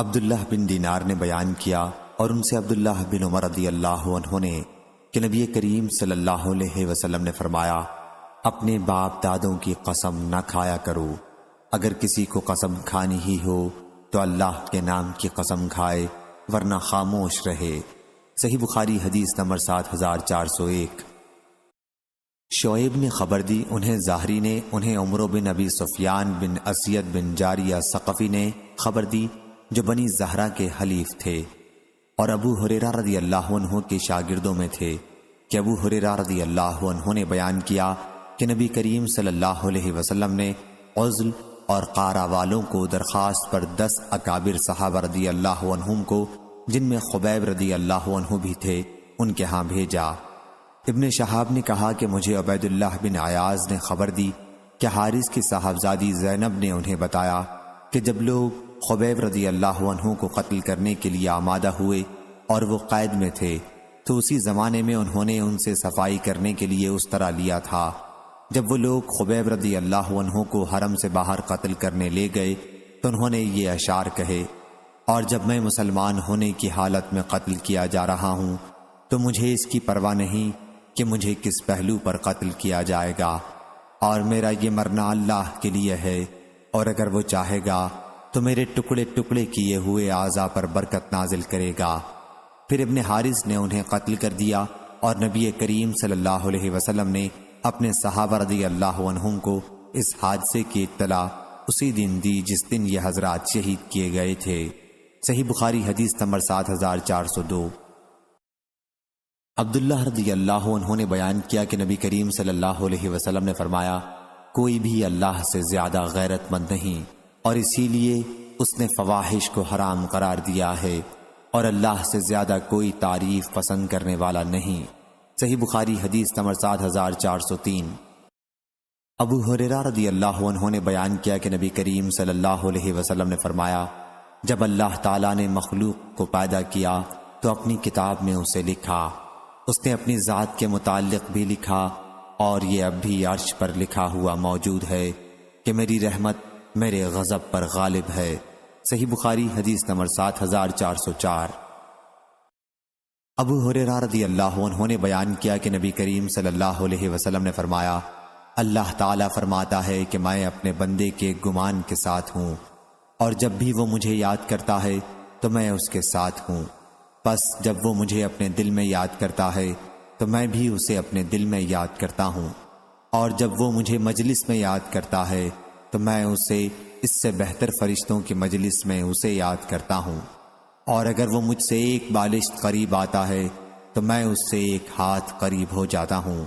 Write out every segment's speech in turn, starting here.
عبداللہ بن دینار نے بیان کیا اور ان سے عبداللہ بن عمر رضی اللہ عنہ نے کہ نبی کریم صلی اللہ علیہ وسلم نے فرمایا، اپنے باپ دادوں کی قسم نہ کھایا کرو، اگر کسی کو قسم کھانی ہی ہو تو اللہ کے نام کی قسم کھائے ورنہ خاموش رہے۔ صحیح بخاری حدیث نمبر 7401۔ شعیب نے خبر دی، انہیں ظاہری نے، انہیں عمر بن ابی سفیان بن اسید بن جاریہ ثقفی نے خبر دی جو بنی زہرہ کے حلیف تھے اور ابو ہریرہ رضی اللہ عنہ کے شاگردوں میں تھے، کہ ابو ہریرہ رضی اللہ عنہ نے بیان کیا کہ نبی کریم صلی اللہ علیہ وسلم نے عزل اور قارہ والوں کو درخواست پر 10 اکابر صحابہ رضی اللہ عنہم کو، جن میں خبیب رضی اللہ عنہ بھی تھے، ان کے ہاں بھیجا۔ ابن شہاب نے کہا کہ مجھے عبید اللہ بن عیاض نے خبر دی کہ حارث کی صاحبزادی زینب نے انہیں بتایا کہ جب لوگ خبیب رضی اللہ عنہ کو قتل کرنے کے لیے آمادہ ہوئے اور وہ قید میں تھے تو اسی زمانے میں انہوں نے ان سے صفائی کرنے کے لیے اس طرح لیا تھا۔ جب وہ لوگ خبیب رضی اللہ عنہ کو حرم سے باہر قتل کرنے لے گئے تو انہوں نے یہ اشعار کہے، اور جب میں مسلمان ہونے کی حالت میں قتل کیا جا رہا ہوں تو مجھے اس کی پرواہ نہیں کہ مجھے کس پہلو پر قتل کیا جائے گا، اور میرا یہ مرنا اللہ کے لیے ہے، اور اگر وہ چاہے گا تو میرے ٹکڑے ٹکڑے کیے ہوئے اعضاء پر برکت نازل کرے گا۔ پھر ابن حارث نے انہیں قتل کر دیا اور نبی کریم صلی اللہ علیہ وسلم نے اپنے صحابہ رضی اللہ عنہم کو اس حادثے کی اطلاع اسی دن دی جس دن یہ حضرات شہید کیے گئے تھے۔ صحیح بخاری حدیث نمبر 7402۔ عبداللہ رضی اللہ عنہ نے بیان کیا کہ نبی کریم صلی اللہ علیہ وسلم نے فرمایا، کوئی بھی اللہ سے زیادہ غیرت مند نہیں، اور اسی لیے اس نے فواحش کو حرام قرار دیا ہے، اور اللہ سے زیادہ کوئی تعریف پسند کرنے والا نہیں۔ صحیح بخاری حدیث نمبر 7403۔ ابو ہریرہ رضی اللہ عنہ نے بیان کیا کہ نبی کریم صلی اللہ علیہ وسلم نے فرمایا، جب اللہ تعالیٰ نے مخلوق کو پیدا کیا تو اپنی کتاب میں اسے لکھا، اس نے اپنی ذات کے متعلق بھی لکھا، اور یہ اب بھی عرش پر لکھا ہوا موجود ہے کہ میری رحمت میرے غضب پر غالب ہے۔ صحیح بخاری حدیث نمبر 7404۔ ابو ہریرہ رضی اللہ عنہ نے بیان کیا کہ نبی کریم صلی اللہ علیہ وسلم نے فرمایا، اللہ تعالیٰ فرماتا ہے کہ میں اپنے بندے کے گمان کے ساتھ ہوں، اور جب بھی وہ مجھے یاد کرتا ہے تو میں اس کے ساتھ ہوں، پس جب وہ مجھے اپنے دل میں یاد کرتا ہے تو میں بھی اسے اپنے دل میں یاد کرتا ہوں، اور جب وہ مجھے مجلس میں یاد کرتا ہے تو میں اسے اس سے بہتر فرشتوں کی مجلس میں اسے یاد کرتا ہوں، اور اگر وہ مجھ سے ایک بالشت قریب آتا ہے تو میں اس سے ایک ہاتھ قریب ہو جاتا ہوں،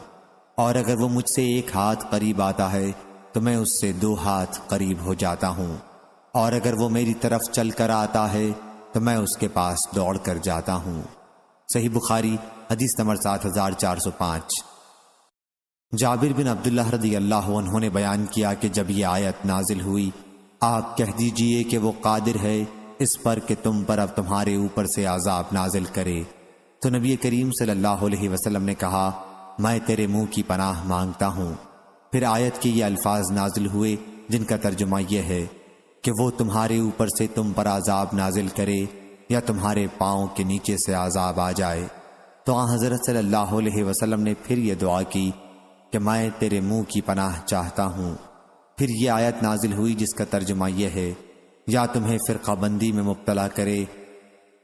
اور اگر وہ مجھ سے ایک ہاتھ قریب آتا ہے تو میں اس سے 2 ہاتھ قریب ہو جاتا ہوں، اور اگر وہ میری طرف چل کر آتا ہے تو میں اس کے پاس دوڑ کر جاتا ہوں۔ صحیح بخاری حدیث نمبر 7405۔ جابر بن عبداللہ رضی اللہ عنہ نے بیان کیا کہ جب یہ آیت نازل ہوئی، آپ کہہ دیجئے کہ وہ قادر ہے اس پر کہ تم پر اب تمہارے اوپر سے عذاب نازل کرے، تو نبی کریم صلی اللہ علیہ وسلم نے کہا، میں تیرے منہ کی پناہ مانگتا ہوں۔ پھر آیت کے یہ الفاظ نازل ہوئے جن کا ترجمہ یہ ہے کہ وہ تمہارے اوپر سے تم پر عذاب نازل کرے یا تمہارے پاؤں کے نیچے سے عذاب آ جائے۔ تو حضرت صلی اللہ علیہ وسلم نے پھر یہ دعا کی کہ میں تیرے منہ کی پناہ چاہتا ہوں۔ پھر یہ آیت نازل ہوئی جس کا ترجمہ یہ ہے، یا تمہیں فرقہ بندی میں مبتلا کرے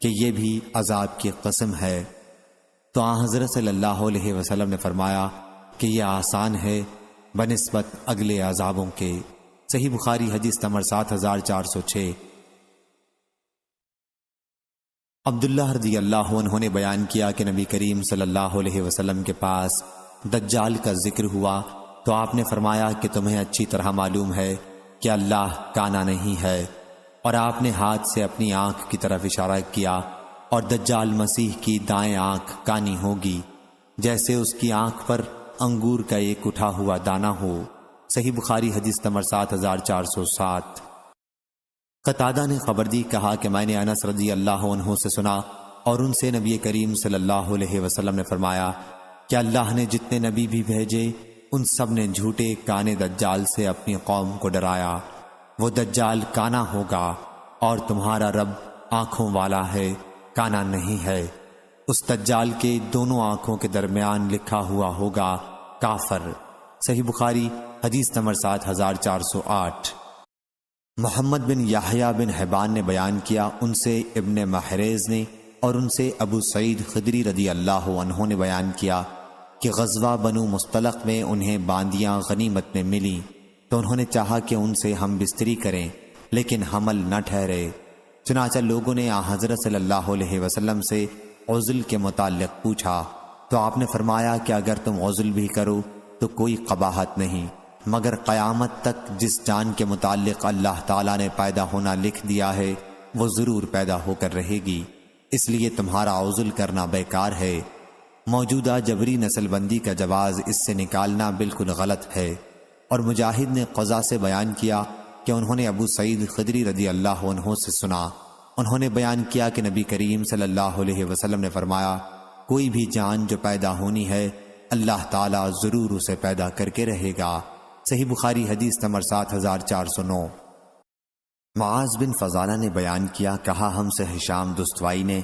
کہ یہ بھی عذاب کی قسم ہے۔ تو حضرت صلی اللہ علیہ وسلم نے فرمایا کہ یہ آسان ہے بنسبت اگلے عذابوں کے۔ صحیح بخاری حدیث نمبر 7406۔ عبداللہ رضی اللہ عنہ نے بیان کیا کہ نبی کریم صلی اللہ علیہ وسلم کے پاس دجال کا ذکر ہوا تو آپ نے فرمایا کہ تمہیں اچھی طرح معلوم ہے کہ اللہ کانا نہیں ہے، اور آپ نے ہاتھ سے اپنی آنکھ کی طرف اشارہ کیا، اور دجال مسیح کی دائیں آنکھ کانی ہوگی، جیسے اس کی آنکھ پر انگور کا ایک اٹھا ہوا دانہ ہو۔ صحیح بخاری حدیث نمبر 7407۔ قتادہ نے خبر دی، کہا کہ میں نے انس رضی اللہ عنہ سے سنا اور ان سے نبی کریم صلی اللہ علیہ وسلم نے فرمایا کہ اللہ نے جتنے نبی بھی بھیجے ان سب نے جھوٹے کانے دجال سے اپنی قوم کو ڈرایا۔ وہ دجال کانا ہوگا اور تمہارا رب آنکھوں والا ہے، کانا نہیں ہے۔ اس دجال کے دونوں آنکھوں کے درمیان لکھا ہوا ہوگا کافر۔ صحیح بخاری حدیث نمبر 7408۔ محمد بن یحییٰ بن حبان نے بیان کیا، ان سے ابن محریز نے اور ان سے ابو سعید خدری رضی اللہ عنہ نے بیان کیا کہ غزوہ بنو مصطلق میں انہیں باندیاں غنیمت میں ملی تو انہوں نے چاہا کہ ان سے ہم بستری کریں، لیکن حمل نہ ٹھہرے۔ چنانچہ لوگوں نے حضرت صلی اللہ علیہ وسلم سے عزل کے متعلق پوچھا تو آپ نے فرمایا کہ اگر تم عزل بھی کرو تو کوئی قباحت نہیں، مگر قیامت تک جس جان کے متعلق اللہ تعالیٰ نے پیدا ہونا لکھ دیا ہے وہ ضرور پیدا ہو کر رہے گی، اس لیے تمہارا عزل کرنا بیکار ہے۔ موجودہ جبری نسل بندی کا جواز اس سے نکالنا بالکل غلط ہے۔ اور مجاہد نے قضا سے بیان کیا کہ انہوں نے ابو سعید خدری رضی اللہ عنہ سے سنا، انہوں نے بیان کیا کہ نبی کریم صلی اللہ علیہ وسلم نے فرمایا، کوئی بھی جان جو پیدا ہونی ہے اللہ تعالیٰ ضرور اسے پیدا کر کے رہے گا۔ صحیح بخاری حدیث نمبر 7409۔ معاذ بن فضالہ نے بیان کیا، کہا ہم سے ہشام دستوائی نے،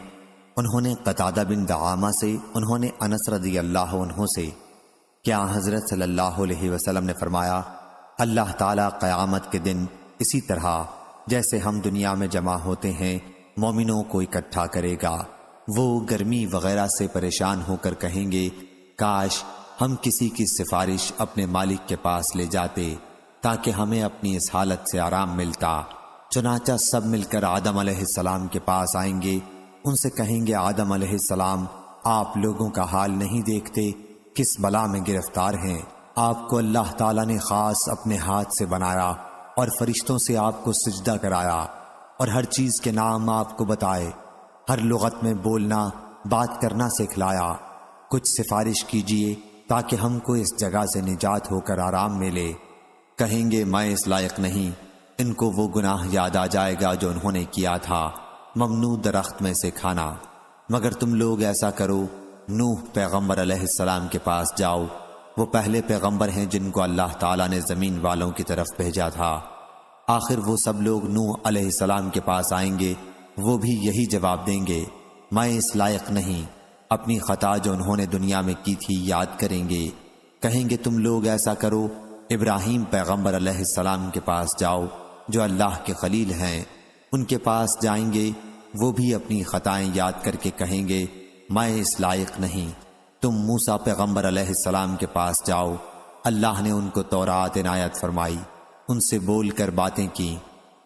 انہوں نے قتادہ بن دعامہ سے، انہوں نے انس رضی اللہ عنہ سے، کیا حضرت صلی اللہ علیہ وسلم نے فرمایا، اللہ تعالیٰ قیامت کے دن اسی طرح جیسے ہم دنیا میں جمع ہوتے ہیں مومنوں کو اکٹھا کرے گا۔ وہ گرمی وغیرہ سے پریشان ہو کر کہیں گے، کاش ہم کسی کی سفارش اپنے مالک کے پاس لے جاتے تاکہ ہمیں اپنی اس حالت سے آرام ملتا۔ چنانچہ سب مل کر آدم علیہ السلام کے پاس آئیں گے، ان سے کہیں گے، آدم علیہ السلام آپ لوگوں کا حال نہیں دیکھتے، کس بلا میں گرفتار ہیں۔ آپ کو اللہ تعالیٰ نے خاص اپنے ہاتھ سے بنایا اور فرشتوں سے آپ کو سجدہ کرایا اور ہر چیز کے نام آپ کو بتائے، ہر لغت میں بولنا بات کرنا سکھلایا، کچھ سفارش کیجئے تاکہ ہم کو اس جگہ سے نجات ہو کر آرام ملے۔ کہیں گے میں اس لائق نہیں، ان کو وہ گناہ یاد آ جائے گا جو انہوں نے کیا تھا، ممنوع درخت میں سے کھانا، مگر تم لوگ ایسا کرو، نوح پیغمبر علیہ السلام کے پاس جاؤ، وہ پہلے پیغمبر ہیں جن کو اللہ تعالیٰ نے زمین والوں کی طرف بھیجا تھا۔ آخر وہ سب لوگ نوح علیہ السلام کے پاس آئیں گے، وہ بھی یہی جواب دیں گے، میں اس لائق نہیں، اپنی خطا جو انہوں نے دنیا میں کی تھی یاد کریں گے۔ کہیں گے تم لوگ ایسا کرو، ابراہیم پیغمبر علیہ السلام کے پاس جاؤ جو اللہ کے خلیل ہیں، ان کے پاس جائیں گے، وہ بھی اپنی خطائیں یاد کر کے کہیں گے میں اس لائق نہیں۔ تم موسیٰ پیغمبر علیہ السلام کے پاس جاؤ، اللہ نے ان کو تورات عنایت فرمائی، ان سے بول کر باتیں کی۔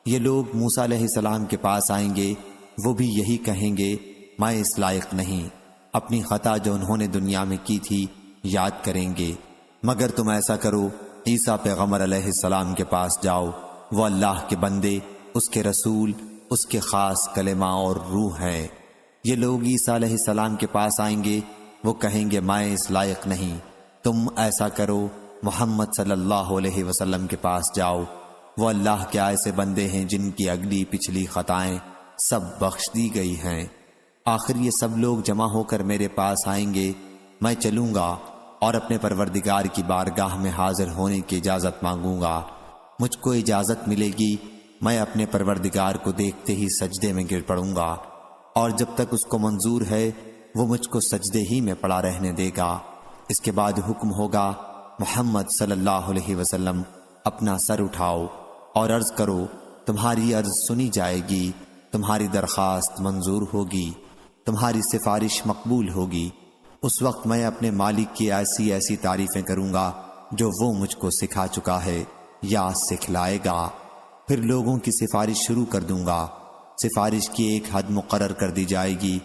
یہ لوگ موسیٰ علیہ السلام کے پاس آئیں گے، وہ بھی یہی کہیں گے میں اس لائق نہیں، اپنی خطا جو انہوں نے دنیا میں کی تھی یاد کریں گے۔ مگر تم ایسا کرو، عیسیٰ پیغمبر علیہ السلام کے پاس جاؤ، وہ اللہ کے بندے، اس کے رسول، اس کے خاص کلمہ اور روح ہیں۔ یہ لوگ عیسیٰ علیہ السلام کے پاس آئیں گے، وہ کہیں گے میں اس لائق نہیں، تم ایسا کرو، محمد صلی اللہ علیہ وسلم کے پاس جاؤ، وہ اللہ کے ایسے بندے ہیں جن کی اگلی پچھلی خطائیں سب بخش دی گئی ہیں۔ آخر یہ سب لوگ جمع ہو کر میرے پاس آئیں گے، میں چلوں گا اور اپنے پروردگار کی بارگاہ میں حاضر ہونے کی اجازت مانگوں گا۔ مجھ کو اجازت ملے گی، میں اپنے پروردگار کو دیکھتے ہی سجدے میں گر پڑوں گا، اور جب تک اس کو منظور ہے وہ مجھ کو سجدے ہی میں پڑا رہنے دے گا۔ اس کے بعد حکم ہوگا، محمد صلی اللہ علیہ وسلم اپنا سر اٹھاؤ اور عرض کرو، تمہاری عرض سنی جائے گی، تمہاری درخواست منظور ہوگی، تمہاری سفارش مقبول ہوگی۔ اس وقت میں اپنے مالک کی ایسی ایسی تعریفیں کروں گا جو وہ مجھ کو سکھا چکا ہے یا سکھلائے گا۔ پھر لوگوں کی سفارش شروع کر دوں گا، سفارش کی ایک حد مقرر کر دی جائے گی،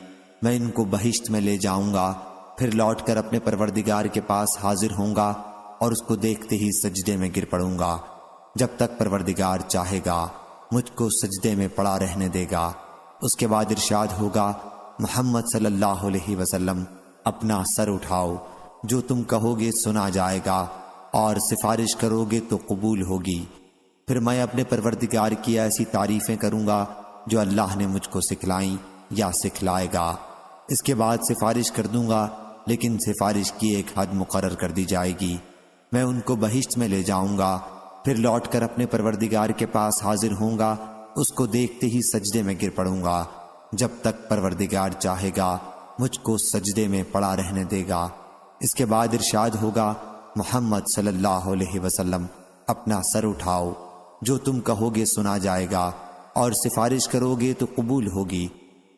میں ان کو بہشت میں لے جاؤں گا، پھر لوٹ کر اپنے پروردگار کے پاس حاضر ہوں گا اور اس کو دیکھتے ہی سجدے میں گر پڑوں گا، جب تک پروردگار چاہے گا مجھ کو سجدے میں پڑا رہنے دے گا۔ اس کے بعد ارشاد ہوگا، محمد صلی اللہ علیہ وسلم اپنا سر اٹھاؤ، جو تم کہو گے سنا جائے گا اور سفارش کرو گے تو قبول ہوگی۔ پھر میں اپنے پروردگار کی ایسی تعریفیں کروں گا جو اللہ نے مجھ کو سکھلائیں یا سکھلائے گا۔ اس کے بعد سفارش کر دوں گا، لیکن سفارش کی ایک حد مقرر کر دی جائے گی، میں ان کو بہشت میں لے جاؤں گا، پھر لوٹ کر اپنے پروردگار کے پاس حاضر ہوں گا، اس کو دیکھتے ہی سجدے میں گر پڑوں گا، جب تک پروردگار چاہے گا مجھ کو سجدے میں پڑا رہنے دے گا۔ اس کے بعد ارشاد ہوگا، محمد صلی اللہ علیہ وسلم اپنا سر اٹھاؤ، جو تم کہو گے سنا جائے گا، اور سفارش کرو گے تو قبول ہوگی۔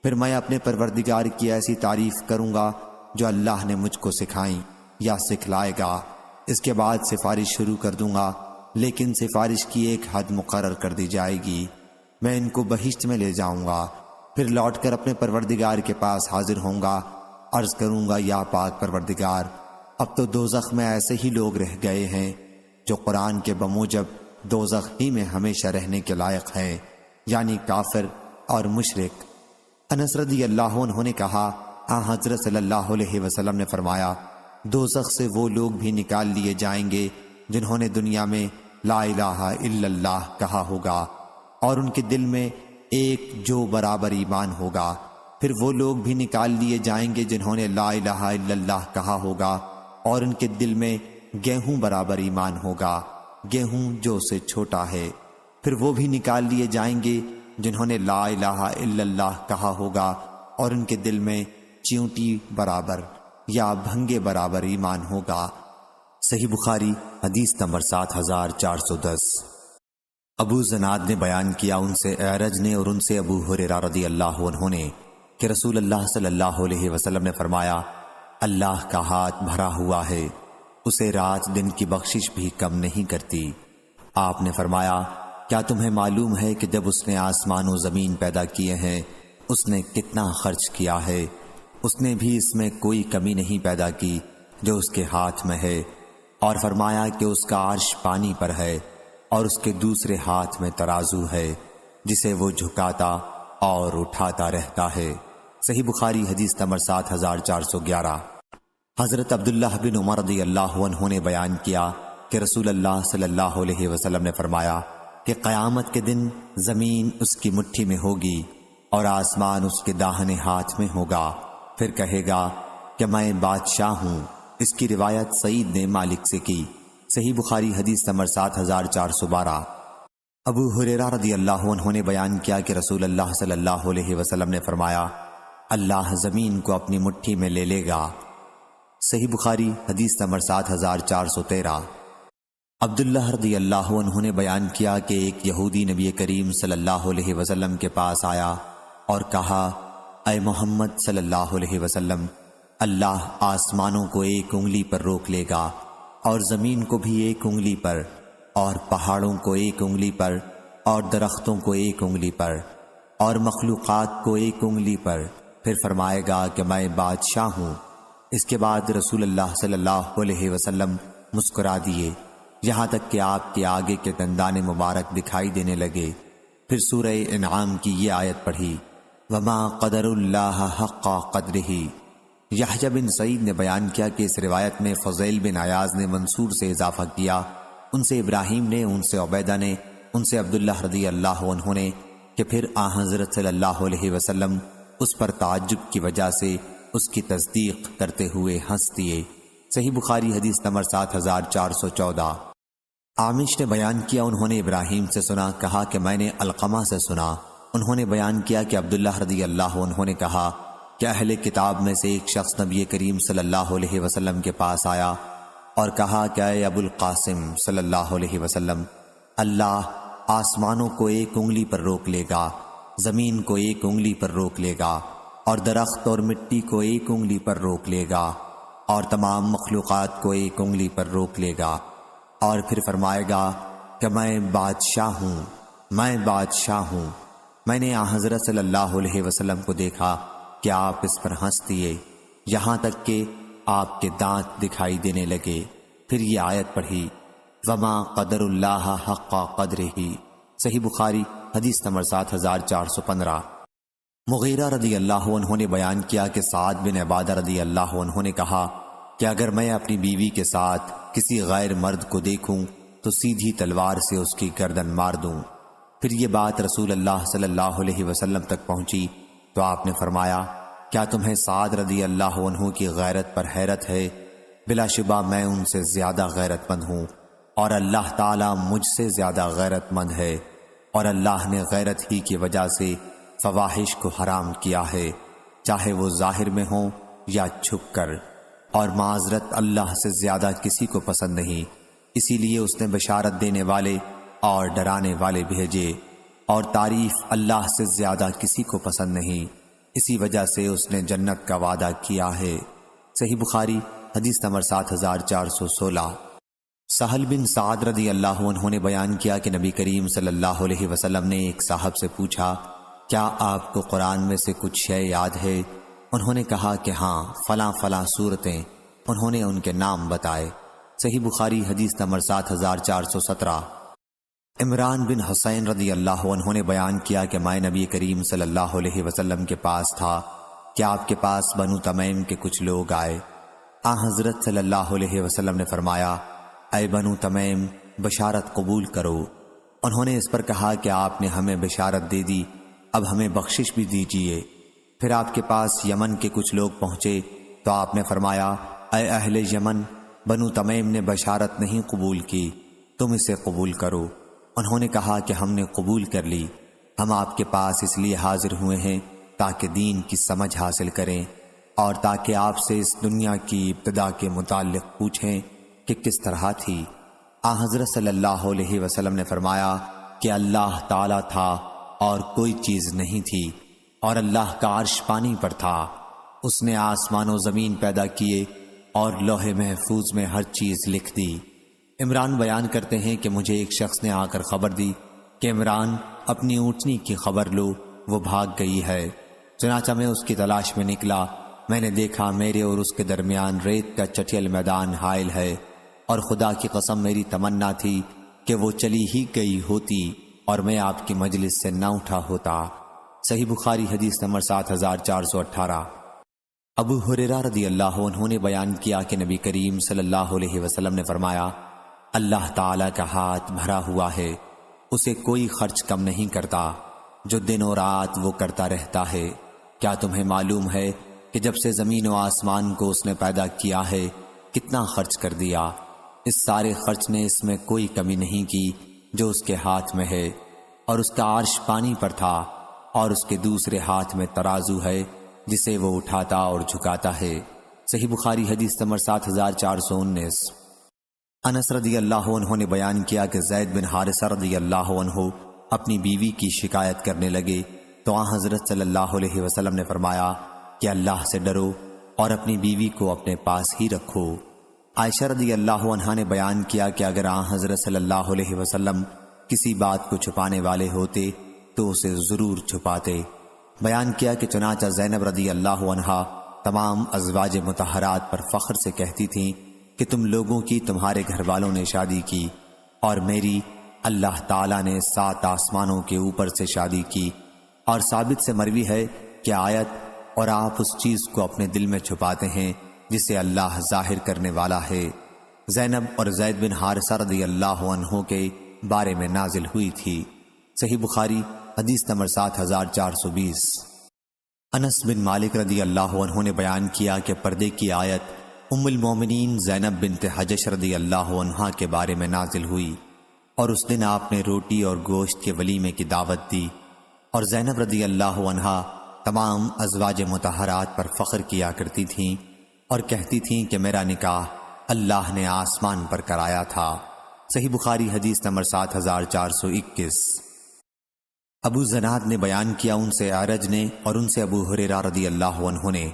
پھر میں اپنے پروردگار کی ایسی تعریف کروں گا جو اللہ نے مجھ کو سکھائیں یا سکھلائے گا۔ اس کے بعد سفارش شروع کر دوں گا، لیکن سفارش کی ایک حد مقرر کر دی جائے گی۔ میں ان کو بہشت میں لے جاؤں گا، پھر لوٹ کر اپنے پروردگار کے پاس حاضر ہوں گا، عرض کروں گا، یا پاک پروردگار، اب تو دوزخ میں ایسے ہی لوگ رہ گئے ہیں جو قرآن کے بموجب دوزخ ہی میں ہمیشہ رہنے کے لائق ہیں، یعنی کافر اور مشرک۔ انس رضی اللہ عنہ نے کہا، حضرت صلی اللہ علیہ وسلم نے فرمایا، دوزخ سے وہ لوگ بھی نکال لیے جائیں گے جنہوں نے دنیا میں لا الہ الا اللہ کہا ہوگا اور ان کے دل میں ایک جو برابر ایمان ہوگا۔ پھر وہ لوگ بھی نکال لیے جائیں گے جنہوں نے لا الہ الا اللہ کہا ہوگا اور ان کے دل میں گیہوں برابر ایمان ہوگا، گیہوں جو سے چھوٹا ہے۔ پھر وہ بھی نکال لیے جائیں گے جنہوں نے لا الہ الا اللہ کہا ہوگا اور ان کے دل میں چیونٹی برابر یا بھنگے برابر ایمان ہوگا۔ صحیح بخاری حدیث نمبر 7410۔ ابو زناد نے بیان کیا، ان سے اعرج نے اور ان سے ابو ہریرہ رضی اللہ عنہ نے کہ رسول اللہ صلی اللہ علیہ وسلم نے فرمایا، اللہ کا ہاتھ بھرا ہوا ہے، اسے رات دن کی بخشش بھی کم نہیں کرتی۔ آپ نے فرمایا، کیا تمہیں معلوم ہے کہ جب اس نے آسمان و زمین پیدا کیے ہیں اس نے کتنا خرچ کیا ہے؟ اس نے بھی اس میں کوئی کمی نہیں پیدا کی جو اس کے ہاتھ میں ہے، اور فرمایا کہ اس کا عرش پانی پر ہے اور اس کے دوسرے ہاتھ میں ترازو ہے جسے وہ جھکاتا اور اٹھاتا رہتا ہے۔ صحیح بخاری حدیث نمبر 7411۔ حضرت عبداللہ بن عمر رضی اللہ عنہ نے بیان کیا کہ رسول اللہ صلی اللہ علیہ وسلم نے فرمایا کہ قیامت کے دن زمین اس کی مٹھی میں ہوگی اور آسمان اس کے داہنے ہاتھ میں ہوگا، پھر کہے گا کہ میں بادشاہ ہوں۔ اس کی روایت سعید نے مالک سے کی۔ صحیح بخاری حدیث نمبر 7412۔ ابو ہریرہ رضی اللہ عنہ نے بیان کیا کہ رسول اللہ صلی اللہ علیہ وسلم نے فرمایا، اللہ زمین کو اپنی مٹھی میں لے لے گا۔ صحیح بخاری حدیث نمبر 7413۔ عبداللہ رضی اللہ عنہ نے بیان کیا کہ ایک یہودی نبی کریم صلی اللہ علیہ وسلم کے پاس آیا اور کہا، اے محمد صلی اللہ علیہ وسلم، اللہ آسمانوں کو ایک انگلی پر روک لے گا اور زمین کو بھی ایک انگلی پر، اور پہاڑوں کو ایک انگلی پر، اور درختوں کو ایک انگلی پر، اور مخلوقات کو ایک انگلی پر، پھر فرمائے گا کہ میں بادشاہ ہوں۔ اس کے بعد رسول اللہ صلی اللہ علیہ وسلم مسکرا دیے یہاں تک کہ آپ کے آگے کے دندان مبارک دکھائی دینے لگے۔ پھر سورہ انعام کی یہ آیت پڑھی، وما قدر اللہ حق قدرہ۔ یحییٰ بن سعید نے بیان کیا کہ اس روایت میں فضیل بن عیاض نے منصور سے اضافہ کیا، ان سے ابراہیم نے، ان سے عبیدہ نے، ان سے عبداللہ رضی اللہ عنہ نے، کہ پھر حضرت صلی اللہ علیہ وسلم اس پر تعجب کی وجہ سے اس کی تصدیق کرتے ہوئے ہنس دیے۔ صحیح بخاری حدیث نمبر 7414۔ عامش نے بیان کیا، انہوں نے ابراہیم سے سنا، کہا کہ میں نے علقمہ سے سنا، انہوں نے بیان کیا کہ عبداللہ رضی اللہ عنہ نے کہا کہ اہل کتاب میں سے ایک شخص نبی کریم صلی اللہ علیہ وسلم کے پاس آیا اور کہا کہ اے ابو القاسم صلی اللہ علیہ وسلم، اللہ آسمانوں کو ایک انگلی پر روک لے گا، زمین کو ایک انگلی پر روک لے گا، اور درخت اور مٹی کو ایک انگلی پر روک لے گا، اور تمام مخلوقات کو ایک انگلی پر روک لے گا، اور پھر فرمائے گا کہ میں بادشاہ ہوں، میں بادشاہ ہوں۔ میں نے حضرت صلی اللہ علیہ وسلم کو دیکھا کہ آپ اس پر ہنس دیے یہاں تک کہ آپ کے دانت دکھائی دینے لگے۔ پھر یہ آیت پڑھی، وما قدر اللہ حق قدرہ۔ صحیح بخاری حدیث نمبر 7415۔ مغیرہ رضی اللہ عنہ نے بیان کیا کہ سعد بن عبادہ رضی اللہ عنہ نے کہا کہ اگر میں اپنی بیوی کے ساتھ کسی غیر مرد کو دیکھوں تو سیدھی تلوار سے اس کی گردن مار دوں۔ پھر یہ بات رسول اللہ صلی اللہ علیہ وسلم تک پہنچی تو آپ نے فرمایا، کیا تمہیں سعد رضی اللہ عنہ کی غیرت پر حیرت ہے؟ بلا شبہ میں ان سے زیادہ غیرت مند ہوں، اور اللہ تعالیٰ مجھ سے زیادہ غیرت مند ہے، اور اللہ نے غیرت ہی کی وجہ سے فواحش کو حرام کیا ہے، چاہے وہ ظاہر میں ہوں یا چھپ کر، اور معذرت اللہ سے زیادہ کسی کو پسند نہیں، اسی لیے اس نے بشارت دینے والے اور ڈرانے والے بھیجے، اور تعریف اللہ سے زیادہ کسی کو پسند نہیں، اسی وجہ سے اس نے جنت کا وعدہ کیا ہے۔ صحیح بخاری حدیث نمبر 7416۔ سہل بن سعد رضی اللہ عنہ نے بیان کیا کہ نبی کریم صلی اللہ علیہ وسلم نے ایک صاحب سے پوچھا، کیا آپ کو قرآن میں سے کچھ شے یاد ہے؟ انہوں نے کہا کہ ہاں، فلاں فلاں صورتیں۔ انہوں نے ان کے نام بتائے۔ صحیح بخاری حدیث نمبر 7417۔ عمران بن حسین رضی اللہ عنہ نے بیان کیا کہ میں نبی کریم صلی اللہ علیہ وسلم کے پاس تھا کہ آپ کے پاس بنو تمیم کے کچھ لوگ آئے۔ حضرت صلی اللہ علیہ وسلم نے فرمایا، اے بنو تمیم، بشارت قبول کرو۔ انہوں نے اس پر کہا کہ آپ نے ہمیں بشارت دے دی، اب ہمیں بخشش بھی دیجیے۔ پھر آپ کے پاس یمن کے کچھ لوگ پہنچے تو آپ نے فرمایا، اے اہل یمن، بنو تمیم نے بشارت نہیں قبول کی، تم اسے قبول کرو۔ انہوں نے کہا کہ ہم نے قبول کر لی، ہم آپ کے پاس اس لیے حاضر ہوئے ہیں تاکہ دین کی سمجھ حاصل کریں اور تاکہ آپ سے اس دنیا کی ابتدا کے متعلق پوچھیں کہ کس طرح تھی۔ حضرت صلی اللہ علیہ وسلم نے فرمایا کہ اللہ تعالیٰ تھا اور کوئی چیز نہیں تھی، اور اللہ کا عرش پانی پر تھا۔ اس نے آسمان و زمین پیدا کیے اور لوح محفوظ میں ہر چیز لکھ دی۔ عمران بیان کرتے ہیں کہ مجھے ایک شخص نے آ کر خبر دی کہ عمران، اپنی اونٹنی کی خبر لو، وہ بھاگ گئی ہے۔ چنانچہ میں اس کی تلاش میں نکلا، میں نے دیکھا میرے اور اس کے درمیان ریت کا چٹیل میدان حائل ہے، اور خدا کی قسم میری تمنا تھی کہ وہ چلی ہی گئی ہوتی اور میں آپ کی مجلس سے نہ اٹھا ہوتا۔ صحیح بخاری حدیث نمبر 7418۔ ابو ہریرہ رضی اللہ عنہ نے بیان کیا کہ نبی کریم صلی اللہ علیہ وسلم نے فرمایا، اللہ تعالیٰ کا ہاتھ بھرا ہوا ہے، اسے کوئی خرچ کم نہیں کرتا، جو دن و رات وہ کرتا رہتا ہے۔ کیا تمہیں معلوم ہے کہ جب سے زمین و آسمان کو اس نے پیدا کیا ہے کتنا خرچ کر دیا؟ اس سارے خرچ نے اس میں کوئی کمی نہیں کی جو اس کے ہاتھ میں ہے، اور اس کا عرش پانی پر تھا، اور اس کے دوسرے ہاتھ میں ترازو ہے جسے وہ اٹھاتا اور جھکاتا ہے۔ صحیح بخاری حدیث نمبر 7419۔ انس رضی اللہ عنہ نے بیان کیا کہ زید بن حارثہ رضی اللہ عنہ اپنی بیوی کی شکایت کرنے لگے تو حضرت صلی اللہ علیہ وسلم نے فرمایا کہ اللہ سے ڈرو اور اپنی بیوی کو اپنے پاس ہی رکھو۔ عائشہ رضی اللہ عنہا نے بیان کیا کہ اگر حضرت صلی اللہ علیہ وسلم کسی بات کو چھپانے والے ہوتے تو اسے ضرور چھپاتے۔ بیان کیا کہ چنانچہ زینب رضی اللہ عنہا تمام ازواج مطہرات پر فخر سے کہتی تھیں کہ تم لوگوں کی تمہارے گھر والوں نے شادی کی، اور میری اللہ تعالیٰ نے 7 آسمانوں کے اوپر سے شادی کی۔ اور ثابت سے مروی ہے کہ آیت، اور آپ اس چیز کو اپنے دل میں چھپاتے ہیں جسے اللہ ظاہر کرنے والا ہے، زینب اور زید بن حارثہ رضی اللہ عنہ کے بارے میں نازل ہوئی تھی۔ صحیح بخاری حدیث نمبر 7420۔ انس بن مالک رضی اللہ عنہ نے بیان کیا کہ پردے کی آیت ام المومنین زینب بنت حجش رضی اللہ عنہا کے بارے میں نازل ہوئی، اور اس دن آپ نے روٹی اور گوشت کے ولیمے کی دعوت دی، اور زینب رضی اللہ عنہا تمام ازواج مطہرات پر فخر کیا کرتی تھیں اور کہتی تھیں کہ میرا نکاح اللہ نے آسمان پر کرایا تھا۔ صحیح بخاری حدیث نمبر 7421۔ ابو زناد نے بیان کیا ان سے اعرج نے اور ان سے ابو ہریرہ رضی اللہ عنہ نے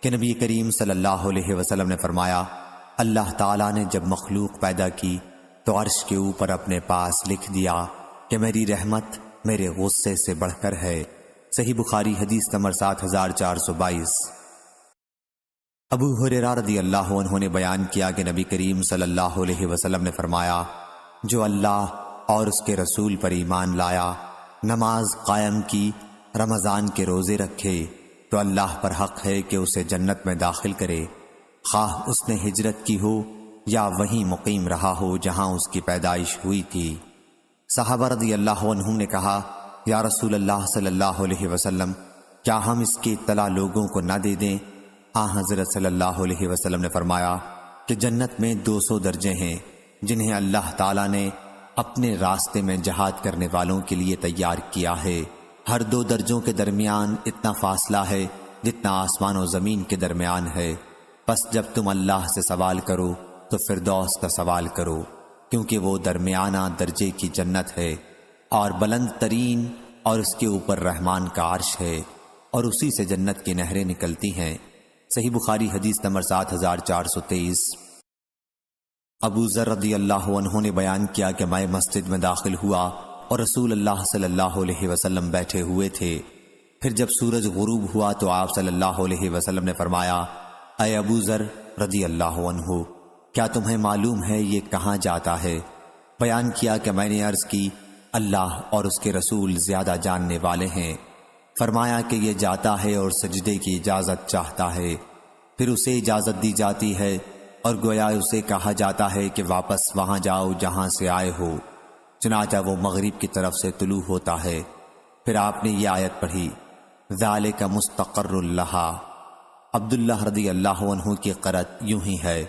کہ نبی کریم صلی اللہ علیہ وسلم نے فرمایا، اللہ تعالیٰ نے جب مخلوق پیدا کی تو عرش کے اوپر اپنے پاس لکھ دیا کہ میری رحمت میرے غصے سے بڑھ کر ہے۔ صحیح بخاری حدیث نمبر 7422۔ ابو ہریرہ رضی اللہ عنہ نے بیان کیا کہ نبی کریم صلی اللہ علیہ وسلم نے فرمایا، جو اللہ اور اس کے رسول پر ایمان لایا، نماز قائم کی، رمضان کے روزے رکھے، تو اللہ پر حق ہے کہ اسے جنت میں داخل کرے، خواہ اس نے ہجرت کی ہو یا وہیں مقیم رہا ہو جہاں اس کی پیدائش ہوئی تھی۔ صحابہ رضی اللہ عنہم نے کہا، یا رسول اللہ صلی اللہ علیہ وسلم، کیا ہم اس کی اطلاع لوگوں کو نہ دے دیں؟ حضرت صلی اللہ علیہ وسلم نے فرمایا کہ جنت میں 200 درجے ہیں جنہیں اللہ تعالیٰ نے اپنے راستے میں جہاد کرنے والوں کے لیے تیار کیا ہے، ہر دو درجوں کے درمیان اتنا فاصلہ ہے جتنا آسمان و زمین کے درمیان ہے۔ پس جب تم اللہ سے سوال کرو تو فردوس کا سوال کرو، کیونکہ وہ درمیانہ درجے کی جنت ہے اور بلند ترین، اور اس کے اوپر رحمان کا عرش ہے اور اسی سے جنت کی نہریں نکلتی ہیں۔ صحیح بخاری حدیث نمبر 7423۔ ابو ذر رضی اللہ عنہ نے بیان کیا کہ میں مسجد میں داخل ہوا اور رسول اللہ صلی اللہ علیہ وسلم بیٹھے ہوئے تھے۔ پھر جب سورج غروب ہوا تو آپ صلی اللہ علیہ وسلم نے فرمایا، اے ابو ذر رضی اللہ عنہ، کیا تمہیں معلوم ہے یہ کہاں جاتا ہے؟ بیان کیا کہ میں نے عرض کی، اللہ اور اس کے رسول زیادہ جاننے والے ہیں۔ فرمایا کہ یہ جاتا ہے اور سجدے کی اجازت چاہتا ہے، پھر اسے اجازت دی جاتی ہے اور گویا اسے کہا جاتا ہے کہ واپس وہاں جاؤ جہاں سے آئے ہو، چنانچہ وہ مغرب کی طرف سے طلوع ہوتا ہے۔ پھر آپ نے یہ آیت پڑھی، ذالک مستقر لہا۔ عبداللہ رضی اللہ عنہ کی قرأت یوں ہی ہے۔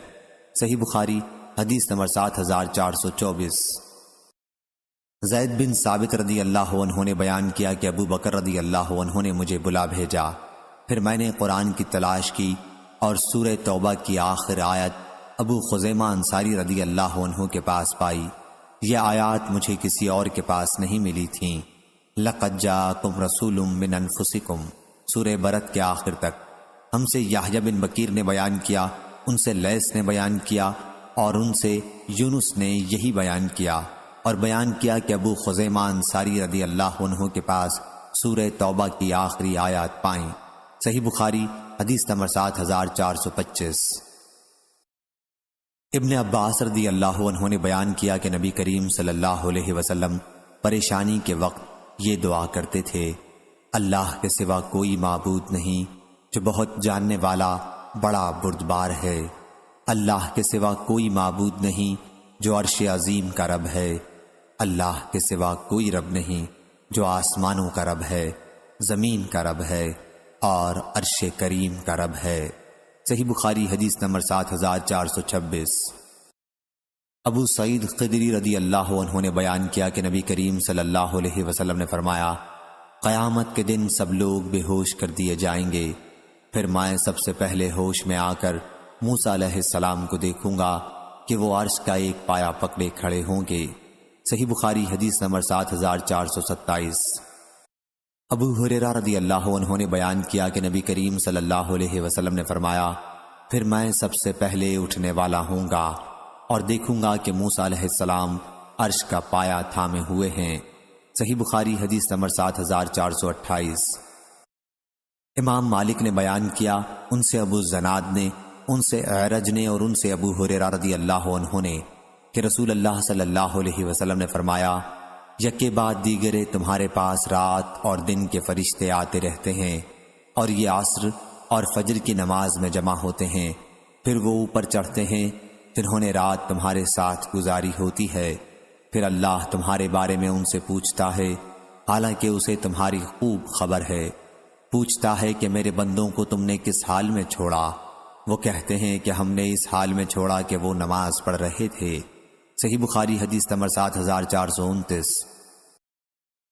صحیح بخاری حدیث نمبر 7424۔ زید بن ثابت رضی اللہ عنہ نے بیان کیا کہ ابو بکر رضی اللہ عنہ نے مجھے بلا بھیجا، پھر میں نے قرآن کی تلاش کی اور سورہ توبہ کی آخر آیت ابو خزیمہ انصاری رضی اللہ عنہ کے پاس پائی۔ یہ آیات مجھے کسی اور کے پاس نہیں ملی تھیں۔ لقد جاءکم رسول من انفسکم، سورہ برت کے آخر تک۔ ہم سے یحییٰ بن بکیر نے بیان کیا، ان سے لیث نے بیان کیا اور ان سے یونس نے یہی بیان کیا، اور بیان کیا کہ ابو خزیمہ انصاری رضی اللہ عنہ کے پاس سورہ توبہ کی آخری آیات پائیں۔ صحیح بخاری حدیث نمبر 7425۔ ابن عباس رضی اللہ عنہ نے بیان کیا کہ نبی کریم صلی اللہ علیہ وسلم پریشانی کے وقت یہ دعا کرتے تھے، اللہ کے سوا کوئی معبود نہیں جو بہت جاننے والا بڑا بردبار ہے، اللہ کے سوا کوئی معبود نہیں جو عرش عظیم کا رب ہے، اللہ کے سوا کوئی رب نہیں جو آسمانوں کا رب ہے، زمین کا رب ہے اور عرش کریم کا رب ہے۔ صحیح بخاری حدیث نمبر 7426۔ ابو سعید خدری رضی اللہ عنہ نے بیان کیا کہ نبی کریم صلی اللہ علیہ وسلم نے فرمایا، قیامت کے دن سب لوگ بے ہوش کر دیے جائیں گے، پھر میں سب سے پہلے ہوش میں آ کر موسیٰ علیہ السلام کو دیکھوں گا کہ وہ عرش کا ایک پایا پکڑے کھڑے ہوں گے۔ صحیح بخاری حدیث نمبر 7427۔ ابو ہریرہ رضی اللہ عنہ نے بیان کیا کہ نبی کریم صلی اللہ علیہ وسلم نے فرمایا، پھر میں سب سے پہلے اٹھنے والا ہوں گا اور دیکھوں گا کہ موسیٰ علیہ السلام عرش کا پایا تھامے ہوئے ہیں۔ صحیح بخاری حدیث نمبر 7428۔ امام مالک نے بیان کیا، ان سے ابو زناد نے، ان سے اعرج نے اور ان سے ابو ہریرہ رضی اللہ عنہ نے کہ رسول اللہ صلی اللہ علیہ وسلم نے فرمایا، یکے بعد دیگرے تمہارے پاس رات اور دن کے فرشتے آتے رہتے ہیں اور یہ عصر اور فجر کی نماز میں جمع ہوتے ہیں، پھر وہ اوپر چڑھتے ہیں جنہوں نے رات تمہارے ساتھ گزاری ہوتی ہے، پھر اللہ تمہارے بارے میں ان سے پوچھتا ہے، حالانکہ اسے تمہاری خوب خبر ہے، پوچھتا ہے کہ میرے بندوں کو تم نے کس حال میں چھوڑا؟ وہ کہتے ہیں کہ ہم نے اس حال میں چھوڑا کہ وہ نماز پڑھ رہے تھے۔ صحیح بخاری حدیث نمبر 7429۔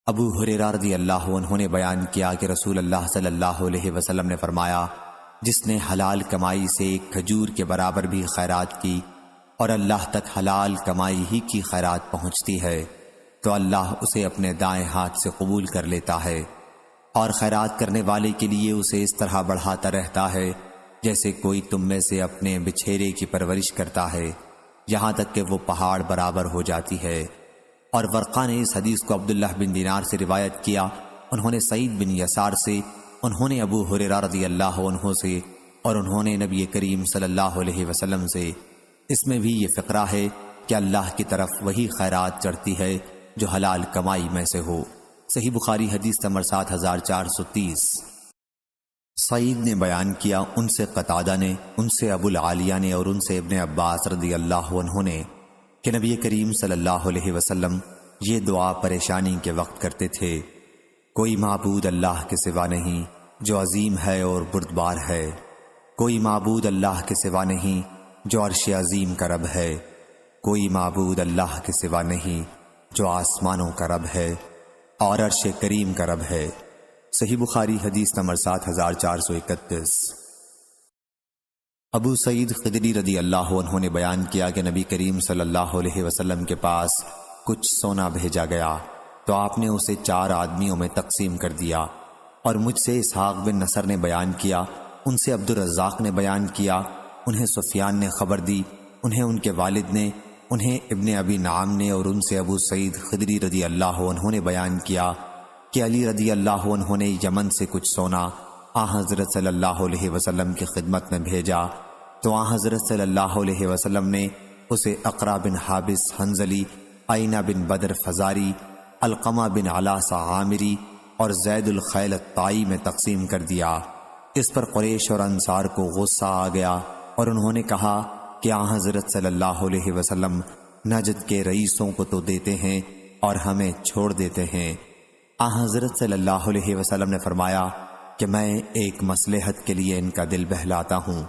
ابو ہریرہ رضی اللہ عنہ نے بیان کیا کہ رسول اللہ صلی اللہ علیہ وسلم نے فرمایا، جس نے حلال کمائی سے ایک کھجور کے برابر بھی خیرات کی اور اللہ تک حلال کمائی ہی کی خیرات پہنچتی ہے تو اللہ اسے اپنے دائیں ہاتھ سے قبول کر لیتا ہے، اور خیرات کرنے والے کے لیے اسے اس طرح بڑھاتا رہتا ہے جیسے کوئی تم میں سے اپنے بچھیرے کی پرورش کرتا ہے، یہاں تک کہ وہ پہاڑ برابر ہو جاتی ہے۔ اور ورقہ نے اس حدیث کو عبداللہ بن دینار سے روایت کیا، انہوں نے سعید بن یسار سے، انہوں نے ابو ہریرہ رضی اللہ عنہ سے، اور انہوں نے نبی کریم صلی اللہ علیہ وسلم سے۔ اس میں بھی یہ فقرہ ہے کہ اللہ کی طرف وہی خیرات چڑھتی ہے جو حلال کمائی میں سے ہو۔ صحیح بخاری حدیث نمبر 7430۔ سعید نے بیان کیا، ان سے قتادہ نے، ان سے ابو العالیہ نے اور ان سے ابن عباس رضی اللہ عنہ نے کہ نبی کریم صلی اللہ علیہ وسلم یہ دعا پریشانی کے وقت کرتے تھے، کوئی معبود اللہ کے سوا نہیں جو عظیم ہے اور بردبار ہے، کوئی معبود اللہ کے سوا نہیں جو عرش عظیم کا رب ہے، کوئی معبود اللہ کے سوا نہیں جو آسمانوں کا رب ہے اور عرش کریم کا رب ہے۔ صحیح بخاری حدیث نمبر 7431۔ ابو سعید خدری رضی اللہ عنہ نے بیان کیا کہ نبی کریم صلی اللہ علیہ وسلم کے پاس کچھ سونا بھیجا گیا تو آپ نے اسے 4 آدمیوں میں تقسیم کر دیا، اور مجھ سے اسحاق بن نصر نے بیان کیا، ان سے عبد الرزاق نے بیان کیا، انہیں سفیان نے خبر دی، انہیں ان کے والد نے، انہیں ابن ابی نعام نے، اور ان سے ابو سعید خدری رضی اللہ عنہ نے بیان کیا کہ علی رضی اللہ عنہ نے یمن سے کچھ سونا حضرت صلی اللہ علیہ وسلم کی خدمت میں بھیجا تو حضرت صلی اللہ علیہ وسلم نے اسے اقرا بن حابس حنظلی، عینہ بن بدر فزاری، علقمہ بن علاصہ عامری اور زید الخیل الطائی میں تقسیم کر دیا۔ اس پر قریش اور انصار کو غصہ آ گیا اور انہوں نے کہا کہ حضرت صلی اللہ علیہ وسلم نجد کے رئیسوں کو تو دیتے ہیں اور ہمیں چھوڑ دیتے ہیں۔ حضرت صلی اللہ علیہ وسلم نے فرمایا کہ میں ایک مصلحت کے لیے ان کا دل بہلاتا ہوں۔